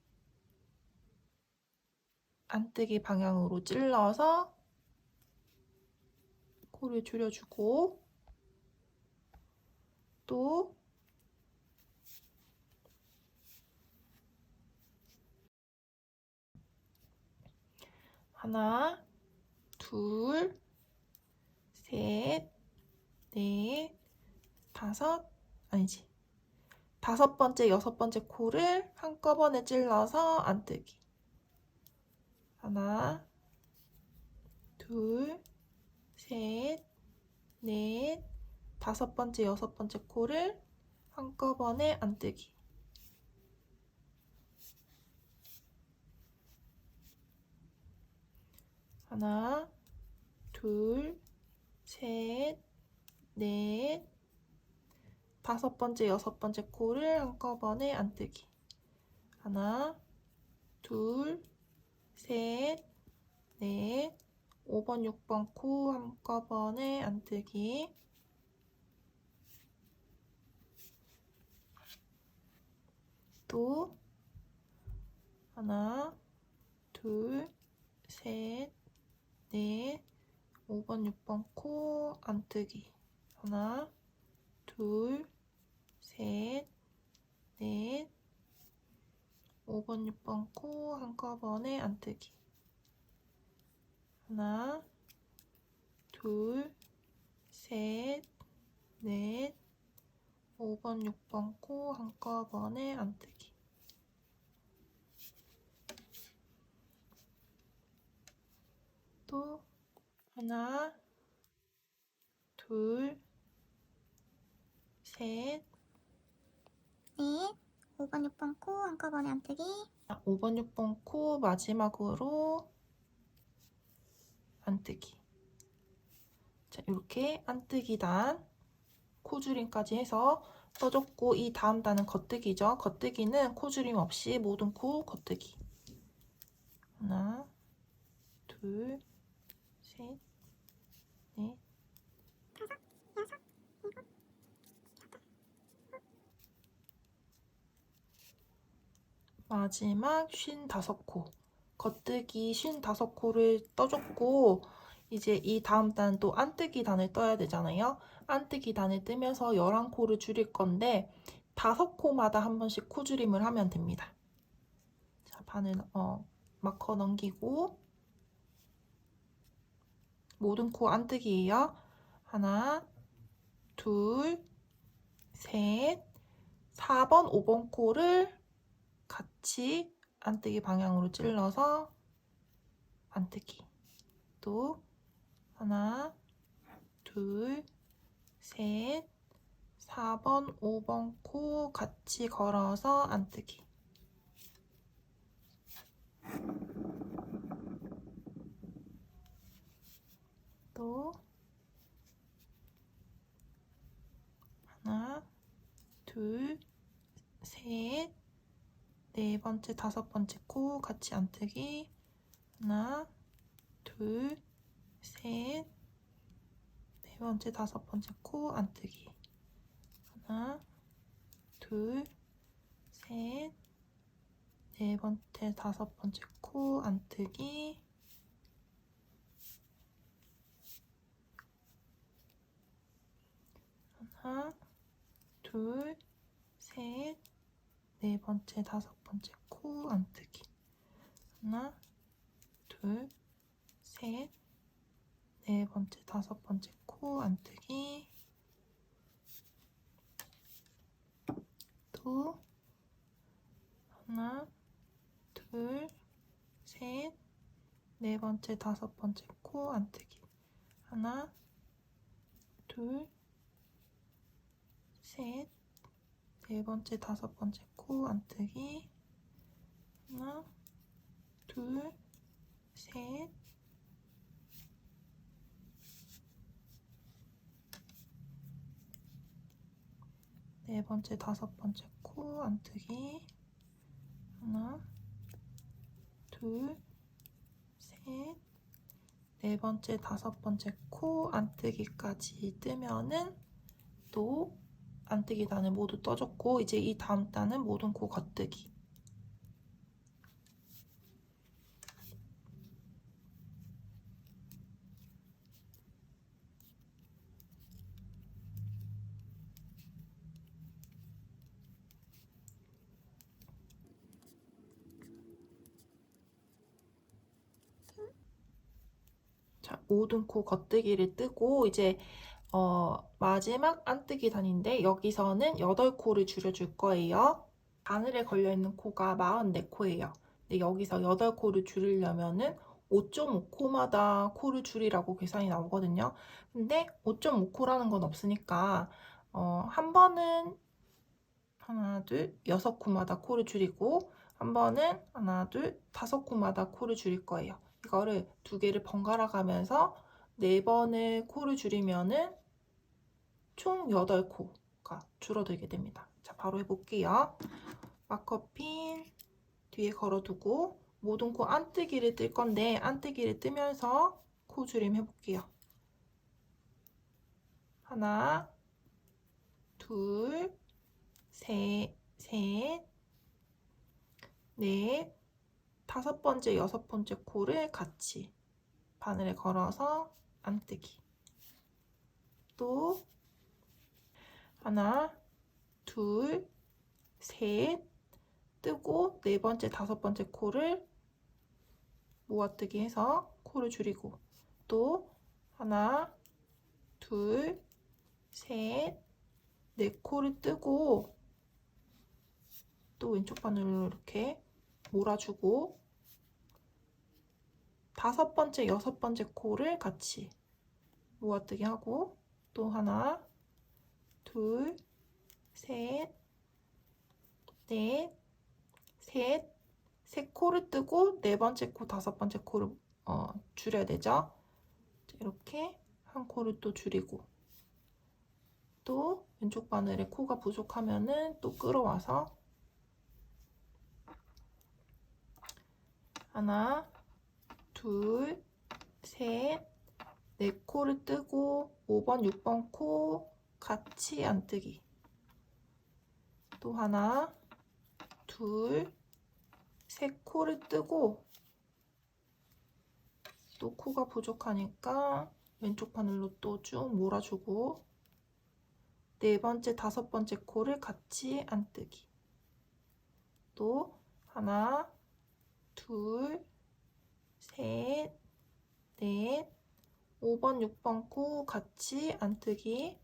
안뜨기 방향으로 찔러서 코를 줄여주고, 또 하나, 둘, 셋, 넷, 아니지. 5번째, 6번째 코를 한꺼번에 찔러서 안뜨기. 하나, 둘, 셋, 넷, 5번째, 6번째 코를 한꺼번에 안뜨기. 하나, 둘, 셋, 넷, 5번째, 6번째 코를 한꺼번에 안뜨기. 하나, 둘, 셋, 넷, 5번, 6번 코 한꺼번에 안뜨기. 또 하나, 둘, 셋, 넷, 5번, 6번 코 안뜨기. 하나, 둘, 셋, 넷, 5번, 6번 코 한꺼번에 안뜨기. 하나, 둘, 셋, 넷, 5번, 6번 코 한꺼번에 안뜨기. 또 하나, 둘, 셋, 넷, 5번, 6번 코 한꺼번에 안뜨기. 5번, 6번 코 마지막으로 안뜨기. 자, 이렇게 안뜨기 단, 코줄임까지 해서 떠줬고, 이 다음 단은 겉뜨기죠. 겉뜨기는 코줄임 없이 모든 코 겉뜨기. 하나, 둘, 셋, 넷, 마지막 55코. 겉뜨기 55코를 떠줬고, 이제 이 다음 단 또 안뜨기 단을 떠야 되잖아요. 안뜨기 단을 뜨면서 11코를 줄일 건데 5코마다 한 번씩 코줄임을 하면 됩니다. 자, 바늘 마커 넘기고 모든 코 안뜨기예요. 하나, 둘, 셋, 4번, 5번 코를 같이 안뜨기 방향으로 찔러서 안뜨기. 또 하나, 둘, 셋, 4번, 5번 코 같이 걸어서 안뜨기. 또 하나, 둘, 셋, 네 번째, 5번째 코 같이 안뜨기. 하나, 둘, 셋, 네 번째, 5번째 코 안뜨기. 하나, 둘, 셋, 네 번째, 다섯 번째 코 안뜨기. 하나, 둘, 셋, 네 번째, 다섯 번째 코 안뜨기. 하나, 둘, 셋, 네 번째, 다섯 번째 코 안뜨기. 또 하나, 둘, 셋, 네 번째, 다섯 번째 코 안뜨기. 하나, 둘, 셋, 네 번째, 다섯 번째 코 안뜨기. 하나, 둘, 셋, 네 번째, 다섯 번째 코 안뜨기. 하나, 둘, 셋, 네 번째, 다섯 번째 코 안뜨기까지 뜨면은 또 안뜨기 단을 모두 떠줬고, 이제 이 다음 단은 모든 코 겉뜨기. 자, 모든 코 겉뜨기를 뜨고 이제 마지막 안뜨기 단인데 여기서는 8코를 줄여줄 거예요. 바늘에 걸려있는 코가 44코예요. 근데 여기서 8코를 줄이려면은 5.5코마다 코를 줄이라고 계산이 나오거든요. 근데 5.5코라는 건 없으니까 한 번은 하나, 둘, 6코마다 코를 줄이고 한 번은 하나, 둘, 5코마다 코를 줄일 거예요. 이거를 두 개를 번갈아 가면서 4번을 코를 줄이면은 총 8코가 줄어들게 됩니다. 자, 바로 해볼게요. 마커핀 뒤에 걸어두고 모든 코 안뜨기를 뜰 건데 안뜨기를 뜨면서 코 줄임 해볼게요. 하나, 둘, 셋, 넷, 다섯 번째, 여섯 번째 코를 같이 바늘에 걸어서 안뜨기. 또 하나, 둘, 셋, 뜨고 네 번째, 다섯 번째 코를 모아뜨기 해서 코를 줄이고 또 하나, 둘, 셋, 네 코를 뜨고 또 왼쪽 바늘로 이렇게 몰아주고 다섯 번째, 여섯 번째 코를 같이 모아뜨기 하고 또 하나, 둘, 셋, 넷, 세 코를 뜨고 네 번째 코, 다섯 번째 코를 줄여야 되죠. 이렇게 한 코를 또 줄이고 또 왼쪽 바늘에 코가 부족하면은 또 끌어와서 하나, 둘, 셋, 네 코를 뜨고 5번, 6번 코 같이 안뜨기. 또 하나, 둘, 세 코를 뜨고 또 코가 부족하니까 왼쪽 바늘로 또 쭉 몰아주고 네 번째, 다섯 번째 코를 같이 안뜨기. 또 하나, 둘, 셋, 넷, 5번, 6번 코 같이 안뜨기.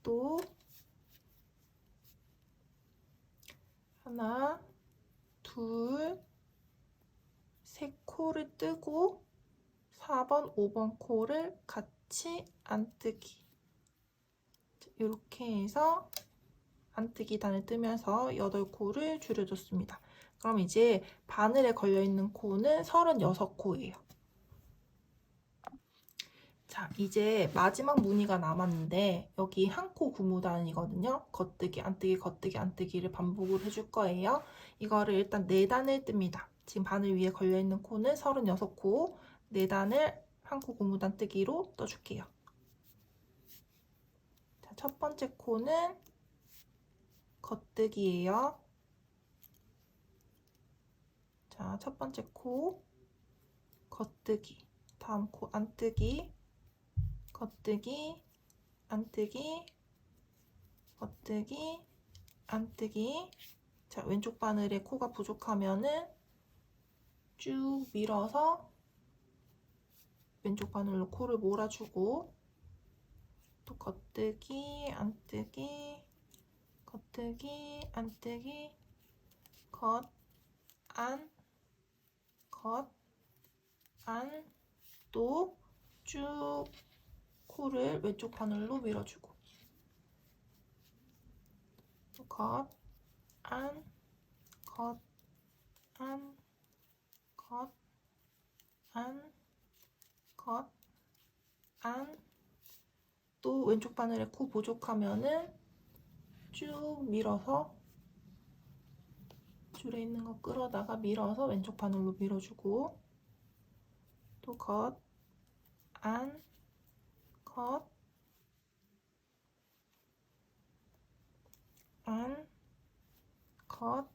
또 하나, 둘, 세 코를 뜨고 4번, 5번 코를 같이 안뜨기. 이렇게 해서 안뜨기 단을 뜨면서 8코를 줄여줬습니다. 그럼 이제 바늘에 걸려있는 코는 36코예요. 자, 이제 마지막 무늬가 남았는데 여기 한 코 구무단이거든요. 겉뜨기, 안뜨기, 겉뜨기, 안뜨기를 반복을 해줄 거예요. 이거를 일단 4단을 뜹니다. 지금 바늘 위에 걸려있는 코는 36코, 4단을 한 코 구무단 뜨기로 떠줄게요. 자, 첫 번째 코는 겉뜨기예요. 자, 첫 번째 코 겉뜨기, 다음 코 안뜨기, 겉뜨기, 안뜨기, 겉뜨기, 안뜨기. 자, 왼쪽 바늘에 코가 부족하면은 쭉 밀어서 왼쪽 바늘로 코를 몰아주고, 또 겉뜨기, 안뜨기, 겉뜨기, 안뜨기, 겉, 안, 겉, 안, 또 쭉 코를 왼쪽 바늘로 밀어주고, 또 겉, 안, 겉, 안, 겉, 안, 겉, 안. 또 왼쪽 바늘에 코 부족하면은 쭉 밀어서 줄에 있는 거 끌어다가 밀어서 왼쪽 바늘로 밀어주고, 또 겉, 안, 겉, 안, 겉,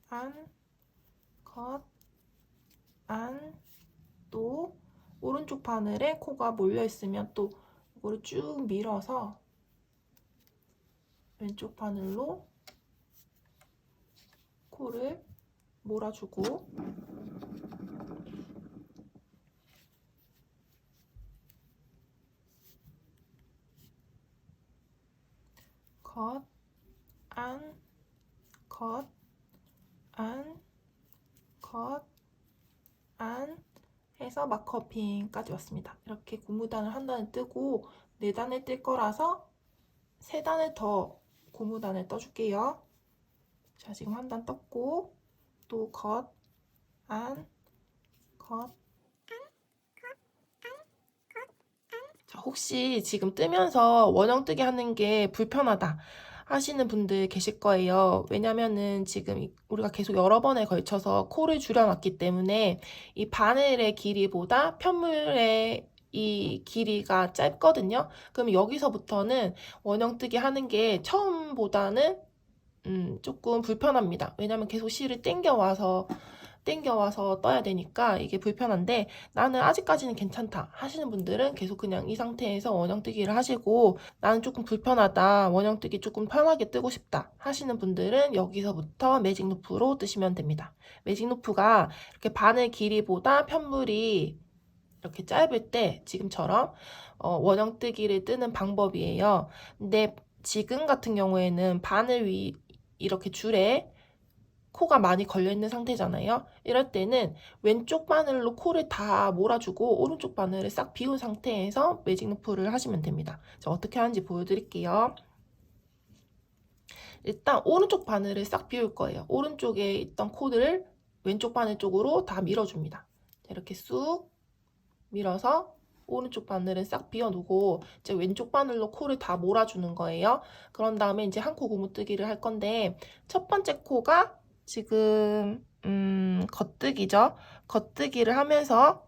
안, 겉, 안. 또 오른쪽 바늘에 코가 몰려 있으면 또 이거를 쭉 밀어서 왼쪽 바늘로 코를 몰아주고, 겉, 안, 겉, 안, 겉, 안 해서 마커핀까지 왔습니다. 이렇게 고무단을 한 단을 뜨고 4단을 뜰 거라서 3단을 더 고무단을 떠줄게요. 자, 지금 한 단 떴고, 또 겉, 안, 겉. 자, 혹시 지금 뜨면서 원형뜨기 하는 게 불편하다 하시는 분들 계실 거예요. 왜냐면은 지금 우리가 계속 여러 번에 걸쳐서 코를 줄여놨기 때문에 이 바늘의 길이보다 편물의 이 길이가 짧거든요. 그럼 여기서부터는 원형뜨기 하는 게 처음보다는 조금 불편합니다. 왜냐면 계속 실을 땡겨와서 떠야 되니까 이게 불편한데, 나는 아직까지는 괜찮다 하시는 분들은 계속 그냥 이 상태에서 원형뜨기를 하시고, 나는 조금 불편하다, 원형뜨기 조금 편하게 뜨고 싶다 하시는 분들은 여기서부터 매직 루프로 뜨시면 됩니다. 매직 루프가 이렇게 바늘 길이보다 편물이 이렇게 짧을 때 지금처럼 원형뜨기를 뜨는 방법이에요. 근데 지금 같은 경우에는 바늘 위 이렇게 줄에 코가 많이 걸려있는 상태잖아요. 이럴 때는 왼쪽 바늘로 코를 다 몰아주고 오른쪽 바늘을 싹 비운 상태에서 매직 루프를 하시면 됩니다. 자, 어떻게 하는지 보여드릴게요. 일단 오른쪽 바늘을 싹 비울 거예요. 오른쪽에 있던 코를 왼쪽 바늘 쪽으로 다 밀어줍니다. 이렇게 쑥 밀어서 오른쪽 바늘은 싹 비워두고 이제 왼쪽 바늘로 코를 다 몰아주는 거예요. 그런 다음에 이제 한 코 고무뜨기를 할 건데, 첫 번째 코가 지금 겉뜨기죠. 겉뜨기를 하면서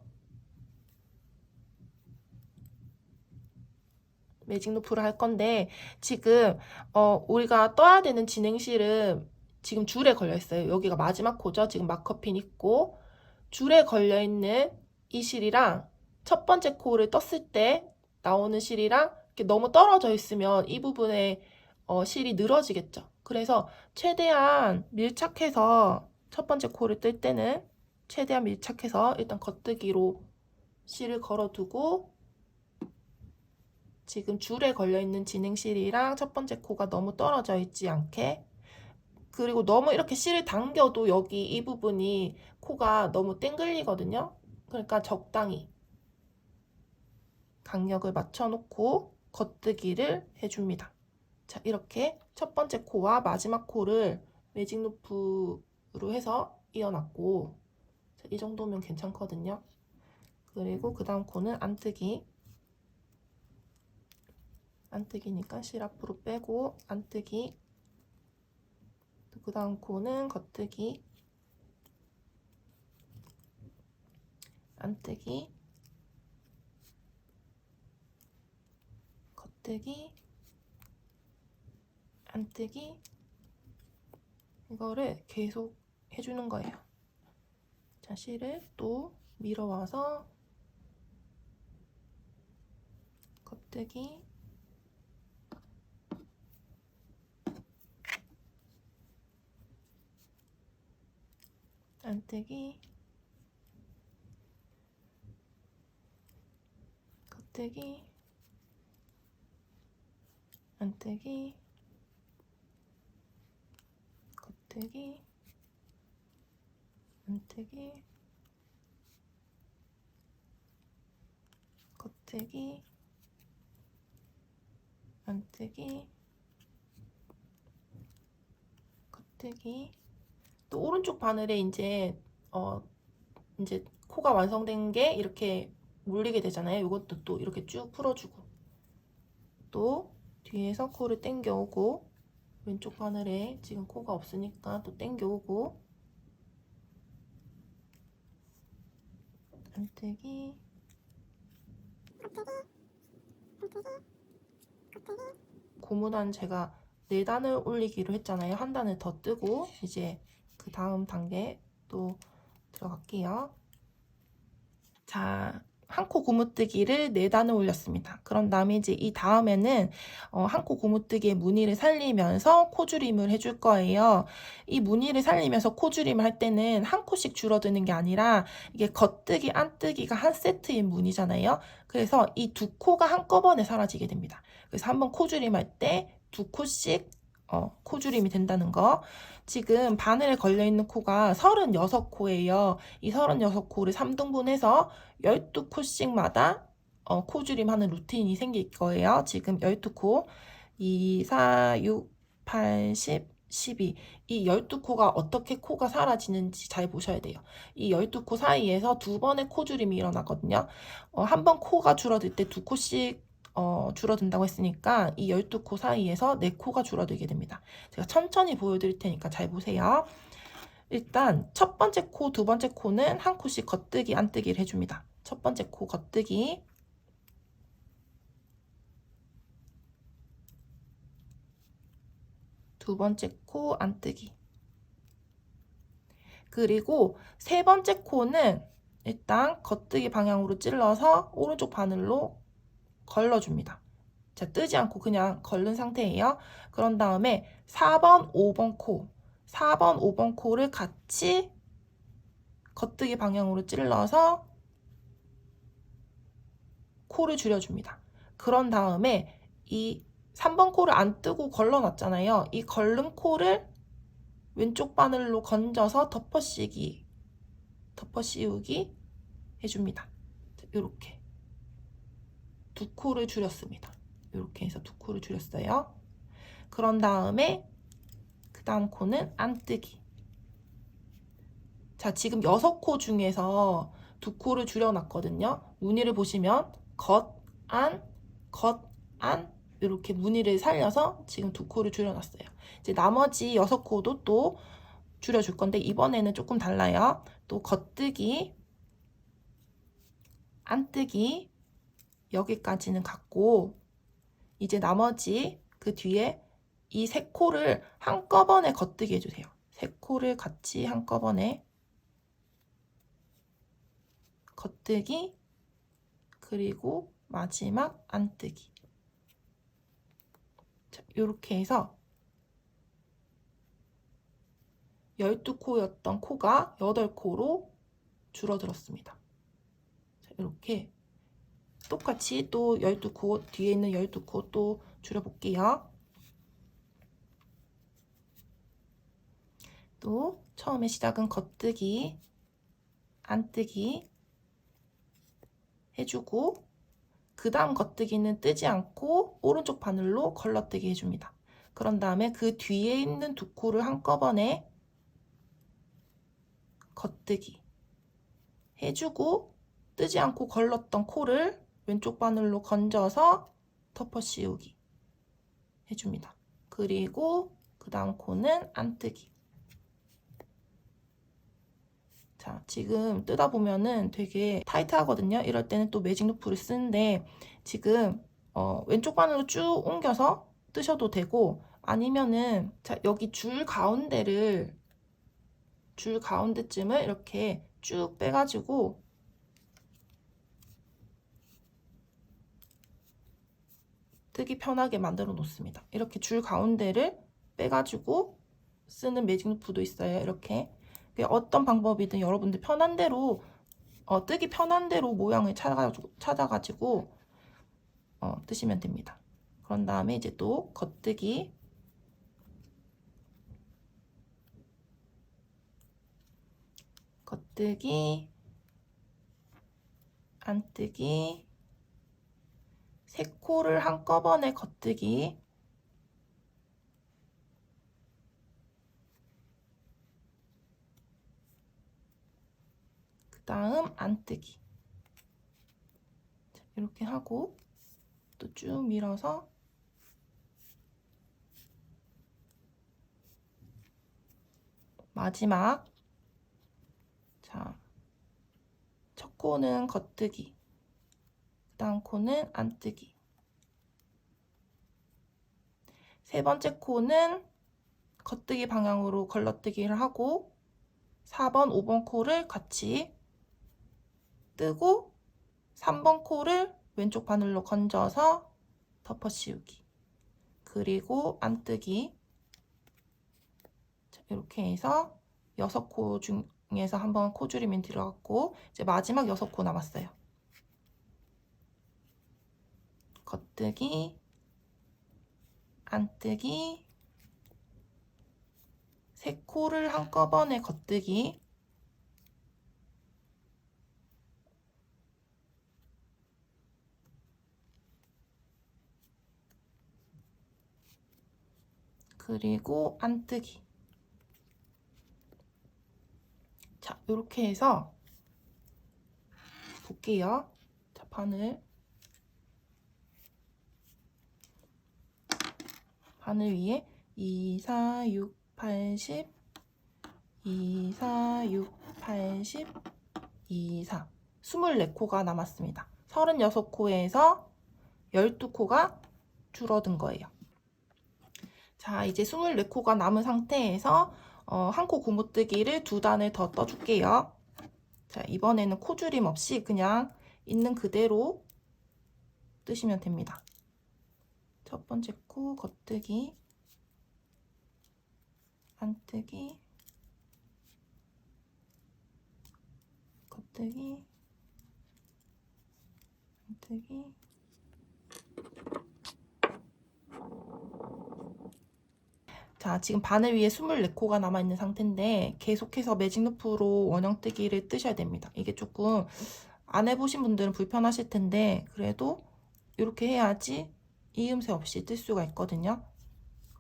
매직 루프를 할 건데, 지금 우리가 떠야 되는 진행실은 지금 줄에 걸려 있어요. 여기가 마지막 코죠. 지금 마커핀 있고 줄에 걸려 있는 이 실이랑 첫 번째 코를 떴을 때 나오는 실이랑 이렇게 너무 떨어져 있으면 이 부분에 실이 늘어지겠죠. 그래서 최대한 밀착해서 첫 번째 코를 뜰 때는 최대한 밀착해서 일단 겉뜨기로 실을 걸어두고, 지금 줄에 걸려있는 진행실이랑 첫 번째 코가 너무 떨어져 있지 않게, 그리고 너무 이렇게 실을 당겨도 여기 이 부분이 코가 너무 땡글리거든요. 그러니까 적당히 간격을 맞춰놓고 겉뜨기를 해줍니다. 자, 이렇게 첫 번째 코와 마지막 코를 매직 루프로 해서 이어놨고, 자, 이 정도면 괜찮거든요. 그리고 그 다음 코는 안뜨기. 안뜨기니까 실 앞으로 빼고 안뜨기. 그 다음 코는 겉뜨기. 안뜨기. 겉뜨기. 안뜨기. 이거를 계속 해주는 거예요. 자, 실을 또 밀어와서 겉뜨기, 안뜨기, 겉뜨기, 안뜨기, 겉뜨기, 안뜨기, 겉뜨기, 안뜨기, 겉뜨기. 또 오른쪽 바늘에 이제 코가 완성된 게 이렇게 몰리게 되잖아요. 이것도 또 이렇게 쭉 풀어주고, 또 뒤에서 코를 당겨오고, 왼쪽 바늘에 지금 코가 없으니까 또 당겨오고, 안뜨기, 고무단 제가 4단을 올리기로 했잖아요. 한 단을 더 뜨고 이제 그 다음 단계 또 들어갈게요. 자, 한 코 고무뜨기를 4단을 올렸습니다. 그런 다음에 이제 이 다음에는 한 코 고무뜨기의 무늬를 살리면서 코줄임을 해줄 거예요. 이 무늬를 살리면서 코줄임을 할 때는 한 코씩 줄어드는 게 아니라 이게 겉뜨기, 안뜨기가 한 세트인 무늬잖아요. 그래서 이 2코가 한꺼번에 사라지게 됩니다. 그래서 한번 코줄임 할 때 2코씩 코줄임이 된다는 거. 지금 바늘에 걸려있는 코가 36코예요. 이 36코를 3등분해서 12코씩마다 코줄임 하는 루틴이 생길 거예요. 지금 12코, 2, 4, 6, 8, 10, 12. 이 12코가 어떻게 코가 사라지는지 잘 보셔야 돼요. 이 12코 사이에서 2번의 코줄임이 일어나거든요. 한 번 코가 줄어들 때 2코씩 줄어든다고 했으니까 이 12코 사이에서 4코가 줄어들게 됩니다. 제가 천천히 보여드릴 테니까 잘 보세요. 일단 첫 번째 코, 두 번째 코는 한 코씩 겉뜨기, 안뜨기를 해줍니다. 첫 번째 코 겉뜨기, 두 번째 코 안뜨기. 그리고 세 번째 코는 일단 겉뜨기 방향으로 찔러서 오른쪽 바늘로 걸러줍니다. 자, 뜨지 않고 그냥 걸른 상태예요. 그런 다음에 4번, 5번 코, 4번, 5번 코를 같이 겉뜨기 방향으로 찔러서 코를 줄여줍니다. 그런 다음에 이 3번 코를 안 뜨고 걸러놨잖아요. 이 걸른 코를 왼쪽 바늘로 건져서 덮어 씌우기 해줍니다. 이렇게 2코를 줄였습니다. 이렇게 해서 2코를 줄였어요. 그런 다음에 그 다음 코는 안뜨기. 자, 지금 6코 중에서 2코를 줄여놨거든요. 무늬를 보시면 겉, 안, 이렇게 무늬를 살려서 지금 2코를 줄여놨어요. 이제 나머지 6코도 또 줄여줄 건데 이번에는 조금 달라요. 또 겉뜨기, 안뜨기 여기까지는 같고 이제 나머지 그 뒤에 이 3코를 한꺼번에 겉뜨기 해주세요. 3코를 같이 한꺼번에 겉뜨기 그리고 마지막 안뜨기. 자, 이렇게 해서 12코였던 코가 8코로 줄어들었습니다. 자, 이렇게 똑같이 또 12코, 뒤에 있는 12코 또 줄여볼게요. 또 처음에 시작은 겉뜨기, 안뜨기 해주고 그 다음 겉뜨기는 뜨지 않고 오른쪽 바늘로 걸러뜨기 해줍니다. 그런 다음에 그 뒤에 있는 2코를 한꺼번에 겉뜨기 해주고 뜨지 않고 걸렀던 코를 왼쪽 바늘로 건져서 덮어 씌우기 해줍니다. 그리고 그 다음 코는 안뜨기. 자, 지금 뜨다 보면은 되게 타이트하거든요. 이럴 때는 또 매직 루프를 쓰는데 지금 왼쪽 바늘로 쭉 옮겨서 뜨셔도 되고 아니면은 자, 여기 줄 가운데쯤을 이렇게 쭉 빼가지고 뜨기 편하게 만들어 놓습니다. 이렇게 줄 가운데를 빼가지고 쓰는 매직 루프도 있어요. 이렇게 어떤 방법이든 여러분들 편한 대로 뜨기 편한 대로 모양을 찾아가지고 뜨시면 됩니다. 그런 다음에 이제 또 겉뜨기 안뜨기 세 코를 한꺼번에 겉뜨기 그 다음 안뜨기 이렇게 하고 또 쭉 밀어서 마지막 자, 첫 코는 겉뜨기 그 다음 코는 안뜨기 세 번째 코는 겉뜨기 방향으로 걸러뜨기를 하고 4번, 5번 코를 같이 뜨고 3번 코를 왼쪽 바늘로 건져서 덮어 씌우기 그리고 안뜨기 이렇게 해서 6코 중에서 한번 코줄이면 들어갔고 이제 마지막 6코 남았어요. 겉뜨기 안뜨기 세 코를 한꺼번에 겉뜨기 그리고 안뜨기 자 이렇게 해서 볼게요. 자 바늘 위에 2, 4, 6, 80 2, 4, 6, 80 2, 4 24코가 남았습니다. 36코에서 12코가 줄어든 거예요. 자 이제 24코가 남은 상태에서 한 코 고무뜨기를 2단을 더 떠줄게요. 자 이번에는 코줄임 없이 그냥 있는 그대로 뜨시면 됩니다. 첫 번째 코 겉뜨기 안뜨기 겉뜨기 안뜨기 자 지금 바늘 위에 24코가 남아있는 상태인데 계속해서 매직 루프로 원형뜨기를 뜨셔야 됩니다. 이게 조금 안 해보신 분들은 불편하실 텐데 그래도 이렇게 해야지 이음새 없이 뜰 수가 있거든요.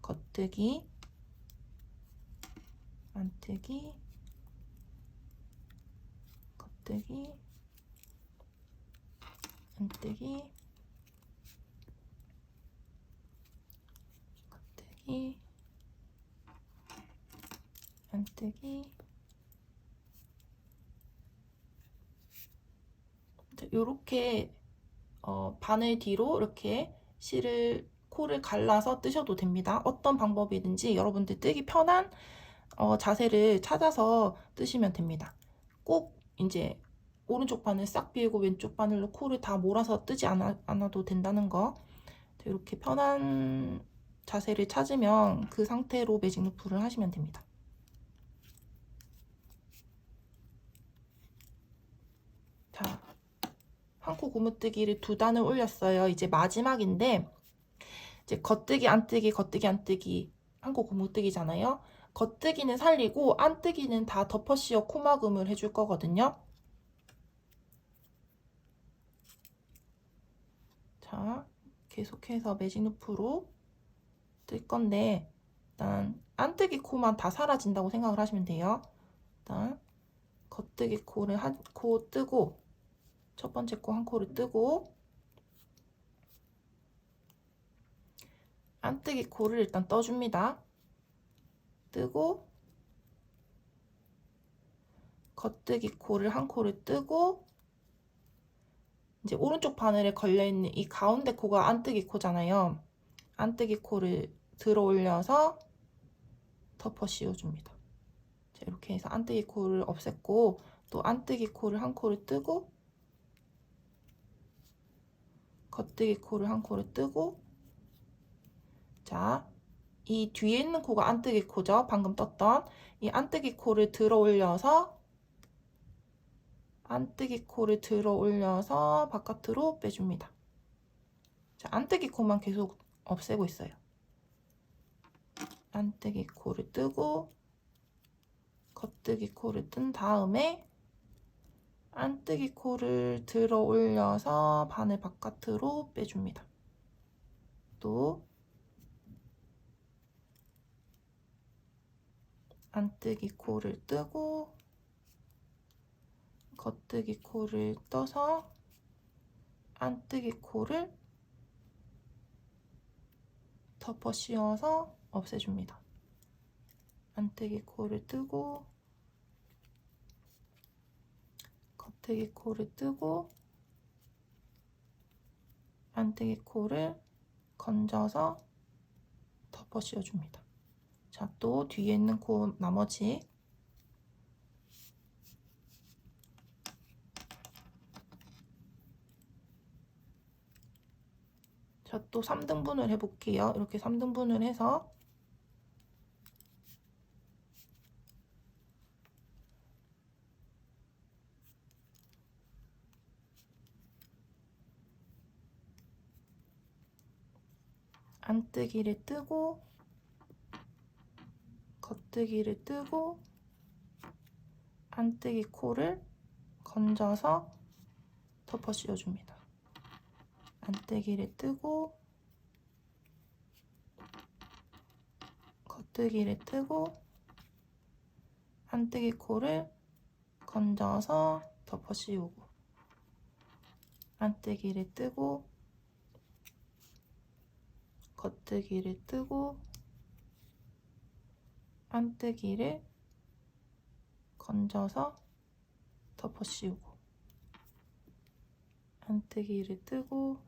겉뜨기 안뜨기 겉뜨기 안뜨기 겉뜨기 안뜨기 이렇게 바늘 뒤로 이렇게 코를 갈라서 뜨셔도 됩니다. 어떤 방법이든지 여러분들 뜨기 편한 자세를 찾아서 뜨시면 됩니다. 꼭 이제 오른쪽 바늘 싹 비우고 왼쪽 바늘로 코를 다 몰아서 뜨지 않아도 된다는 거. 이렇게 편한 자세를 찾으면 그 상태로 매직 루프를 하시면 됩니다. 자, 한 코 고무뜨기를 2단을 올렸어요. 이제 마지막인데 이제 겉뜨기 안뜨기 겉뜨기 안뜨기 한 코 고무뜨기잖아요. 겉뜨기는 살리고 안뜨기는 다 덮어 씌워 코막음을 해줄 거거든요. 자, 계속해서 매직 루프로 뜰 건데 일단 안뜨기 코만 다 사라진다고 생각을 하시면 돼요. 일단 겉뜨기 코를 한 코 뜨고 첫 번째 코 한 코를 뜨고 안뜨기 코를 일단 떠줍니다. 뜨고 겉뜨기 코를 한 코를 뜨고 이제 오른쪽 바늘에 걸려있는 이 가운데 코가 안뜨기 코잖아요. 안뜨기 코를 들어 올려서 덮어 씌워줍니다. 자, 이렇게 해서 안뜨기 코를 없앴고 또 안뜨기 코를 한 코를 뜨고 겉뜨기 코를 한 코를 뜨고 자, 이 뒤에 있는 코가 안뜨기 코죠. 방금 떴던 이 안뜨기 코를 들어 올려서 안뜨기 코를 들어 올려서 바깥으로 빼줍니다. 자, 안뜨기 코만 계속 없애고 있어요. 안뜨기 코를 뜨고 겉뜨기 코를 뜬 다음에 안뜨기 코를 들어 올려서 바늘 바깥으로 빼줍니다. 또 안뜨기 코를 뜨고 겉뜨기 코를 떠서 안뜨기 코를 덮어 씌워서 없애줍니다. 안뜨기 코를 뜨고 겉뜨기 코를 뜨고 안뜨기 코를 건져서 덮어 씌워줍니다. 자, 또 뒤에 있는 코 나머지 자, 또 3등분을 해볼게요. 이렇게 3등분을 해서 안뜨기를 뜨고 겉뜨기를 뜨고 안뜨기 코를 건져서 덮어 씌워줍니다. 안뜨기를 뜨고 겉뜨기를 뜨고 안뜨기 코를 건져서 덮어 씌우고 안뜨기를 뜨고 겉뜨기를 뜨고 안뜨기를 건져서 덮어 씌우고 안뜨기를 뜨고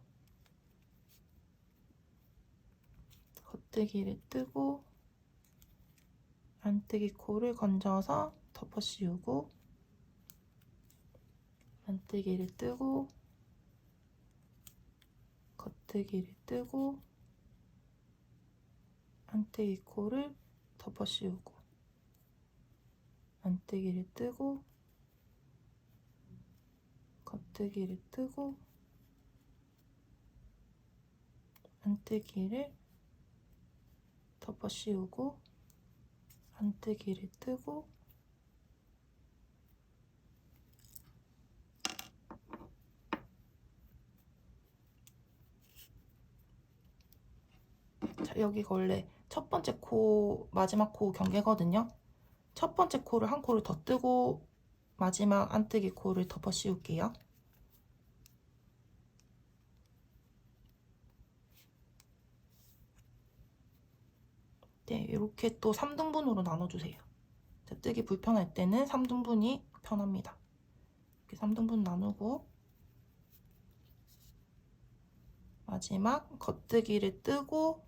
겉뜨기를 뜨고 안뜨기 코를 건져서 덮어 씌우고 안뜨기를 뜨고 겉뜨기를 뜨고 안뜨기 코를 덮어 씌우고 안뜨기를 뜨고 겉뜨기를 뜨고 안뜨기를 덮어 씌우고 안뜨기를 뜨고 자, 여기가 원래 첫 번째 코, 마지막 코 경계거든요. 첫 번째 코를 한 코를 더 뜨고 마지막 안뜨기 코를 덮어 씌울게요. 네, 이렇게 또 3등분으로 나눠주세요. 자, 뜨기 불편할 때는 3등분이 편합니다. 이렇게 3등분 나누고 마지막 겉뜨기를 뜨고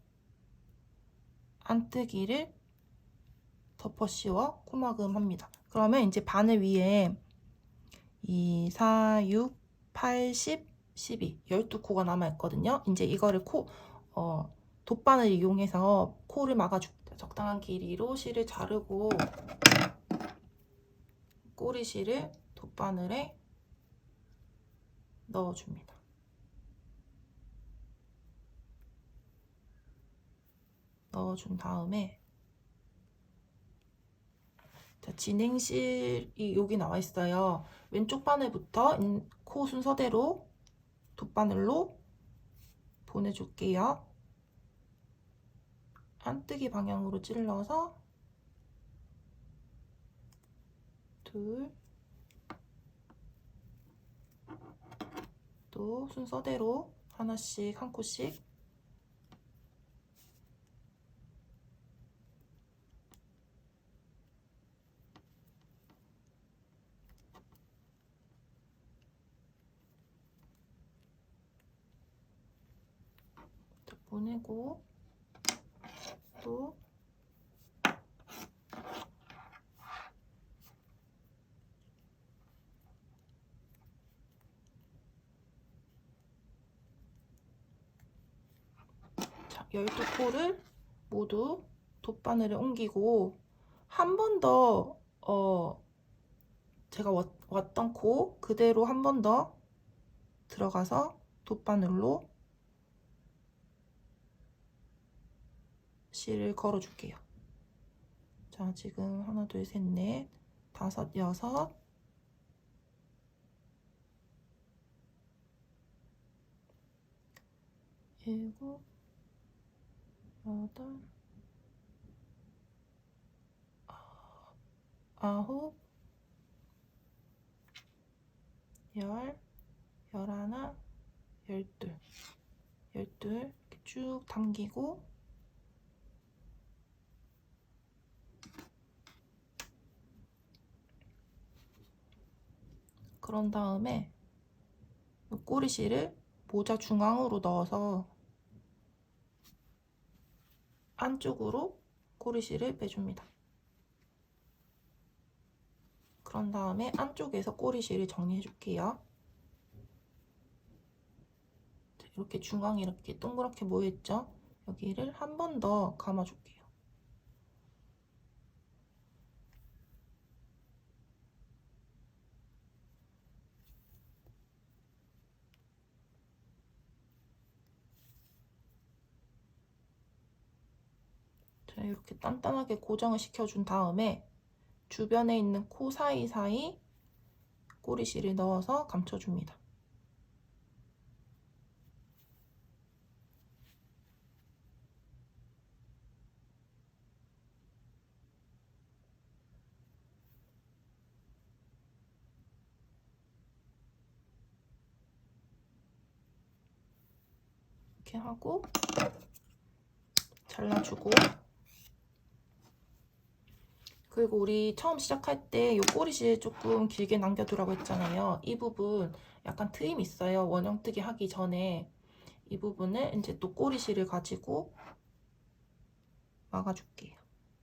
안뜨기를 덮어 씌워 코막음 합니다. 그러면 이제 바늘 위에 2, 4, 6, 8, 10, 12, 12코가 남아있거든요. 이제 이거를 돗바늘 이용해서 코를 막아줍니다. 적당한 길이로 실을 자르고 꼬리실을 돗바늘에 넣어줍니다. 넣어준 다음에 자, 진행실이 여기 나와 있어요. 왼쪽 바늘부터 코 순서대로 돗바늘로 보내줄게요. 안뜨기 방향으로 찔러서 둘, 또 순서대로 하나씩 한 코씩 보내고 또 자, 12코를 모두 돗바늘에 옮기고 한 번 더 제가 왔던 코 그대로 한 번 더 들어가서 돗바늘로 실을 걸어줄게요. 자, 지금 하나, 둘, 셋, 넷, 다섯, 여섯, 일곱, 여덟, 아홉, 열, 열하나, 열둘, 이렇게 쭉 당기고 그런 다음에 이 꼬리실을 모자 중앙으로 넣어서 안쪽으로 꼬리실을 빼줍니다. 그런 다음에 안쪽에서 꼬리실을 정리해 줄게요. 이렇게 중앙에 이렇게 동그랗게 모여있죠? 여기를 한 번 더 감아줄게요. 자, 이렇게 단단하게 고정을 시켜준 다음에 주변에 있는 코 사이사이 꼬리실을 넣어서 감춰줍니다. 이렇게 하고 잘라주고 그리고 우리 처음 시작할 때 이 꼬리실 조금 길게 남겨두라고 했잖아요. 이 부분 약간 트임 있어요. 원형뜨기 하기 전에 이 부분을 이제 또 꼬리실을 가지고 막아줄게요.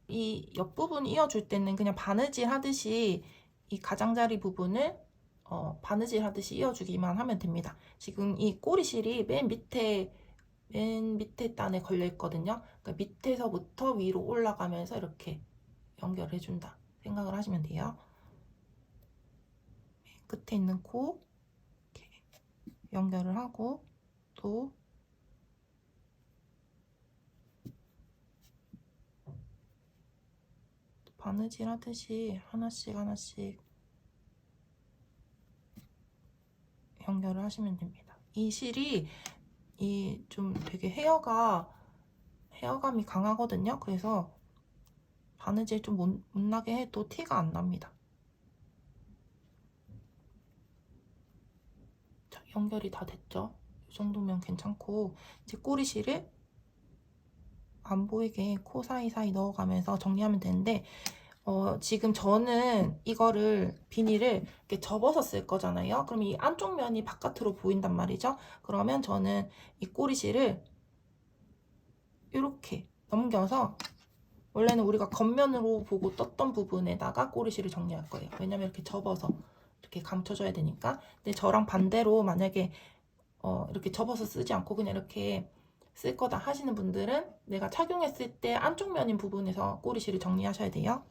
이 옆부분 이어줄 때는 그냥 바느질 하듯이 이 가장자리 부분을 바느질 하듯이 이어주기만 하면 됩니다. 지금 이 꼬리실이 맨 밑에 단에 걸려 있거든요. 그러니까 밑에서부터 위로 올라가면서 이렇게 연결해준다 생각을 하시면 돼요. 끝에 있는 코 이렇게 연결을 하고 또 바느질 하듯이 하나씩 연결을 하시면 됩니다. 이 실이 좀 되게 헤어감이 강하거든요. 그래서 바느질 좀 못나게 해도 티가 안 납니다. 자, 연결이 다 됐죠? 이 정도면 괜찮고 이제 꼬리실을 안 보이게 코 사이사이 넣어가면서 정리하면 되는데 지금 저는 이거를 비닐을 이렇게 접어서 쓸 거잖아요. 그럼 이 안쪽 면이 바깥으로 보인단 말이죠. 그러면 저는 이 꼬리실을 이렇게 넘겨서 원래는 우리가 겉면으로 보고 떴던 부분에다가 꼬리실을 정리할 거예요. 왜냐면 이렇게 접어서 이렇게 감춰줘야 되니까. 근데 저랑 반대로 만약에 이렇게 접어서 쓰지 않고 그냥 이렇게 쓸 거다 하시는 분들은 내가 착용했을 때 안쪽 면인 부분에서 꼬리실을 정리하셔야 돼요.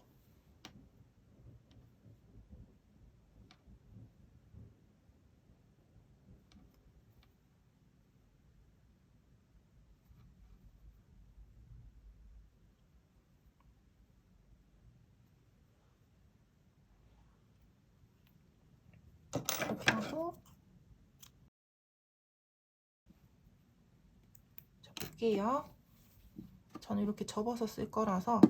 이렇게 하고 자, 볼게요. 저는 이렇게 접어서 쓸 거라서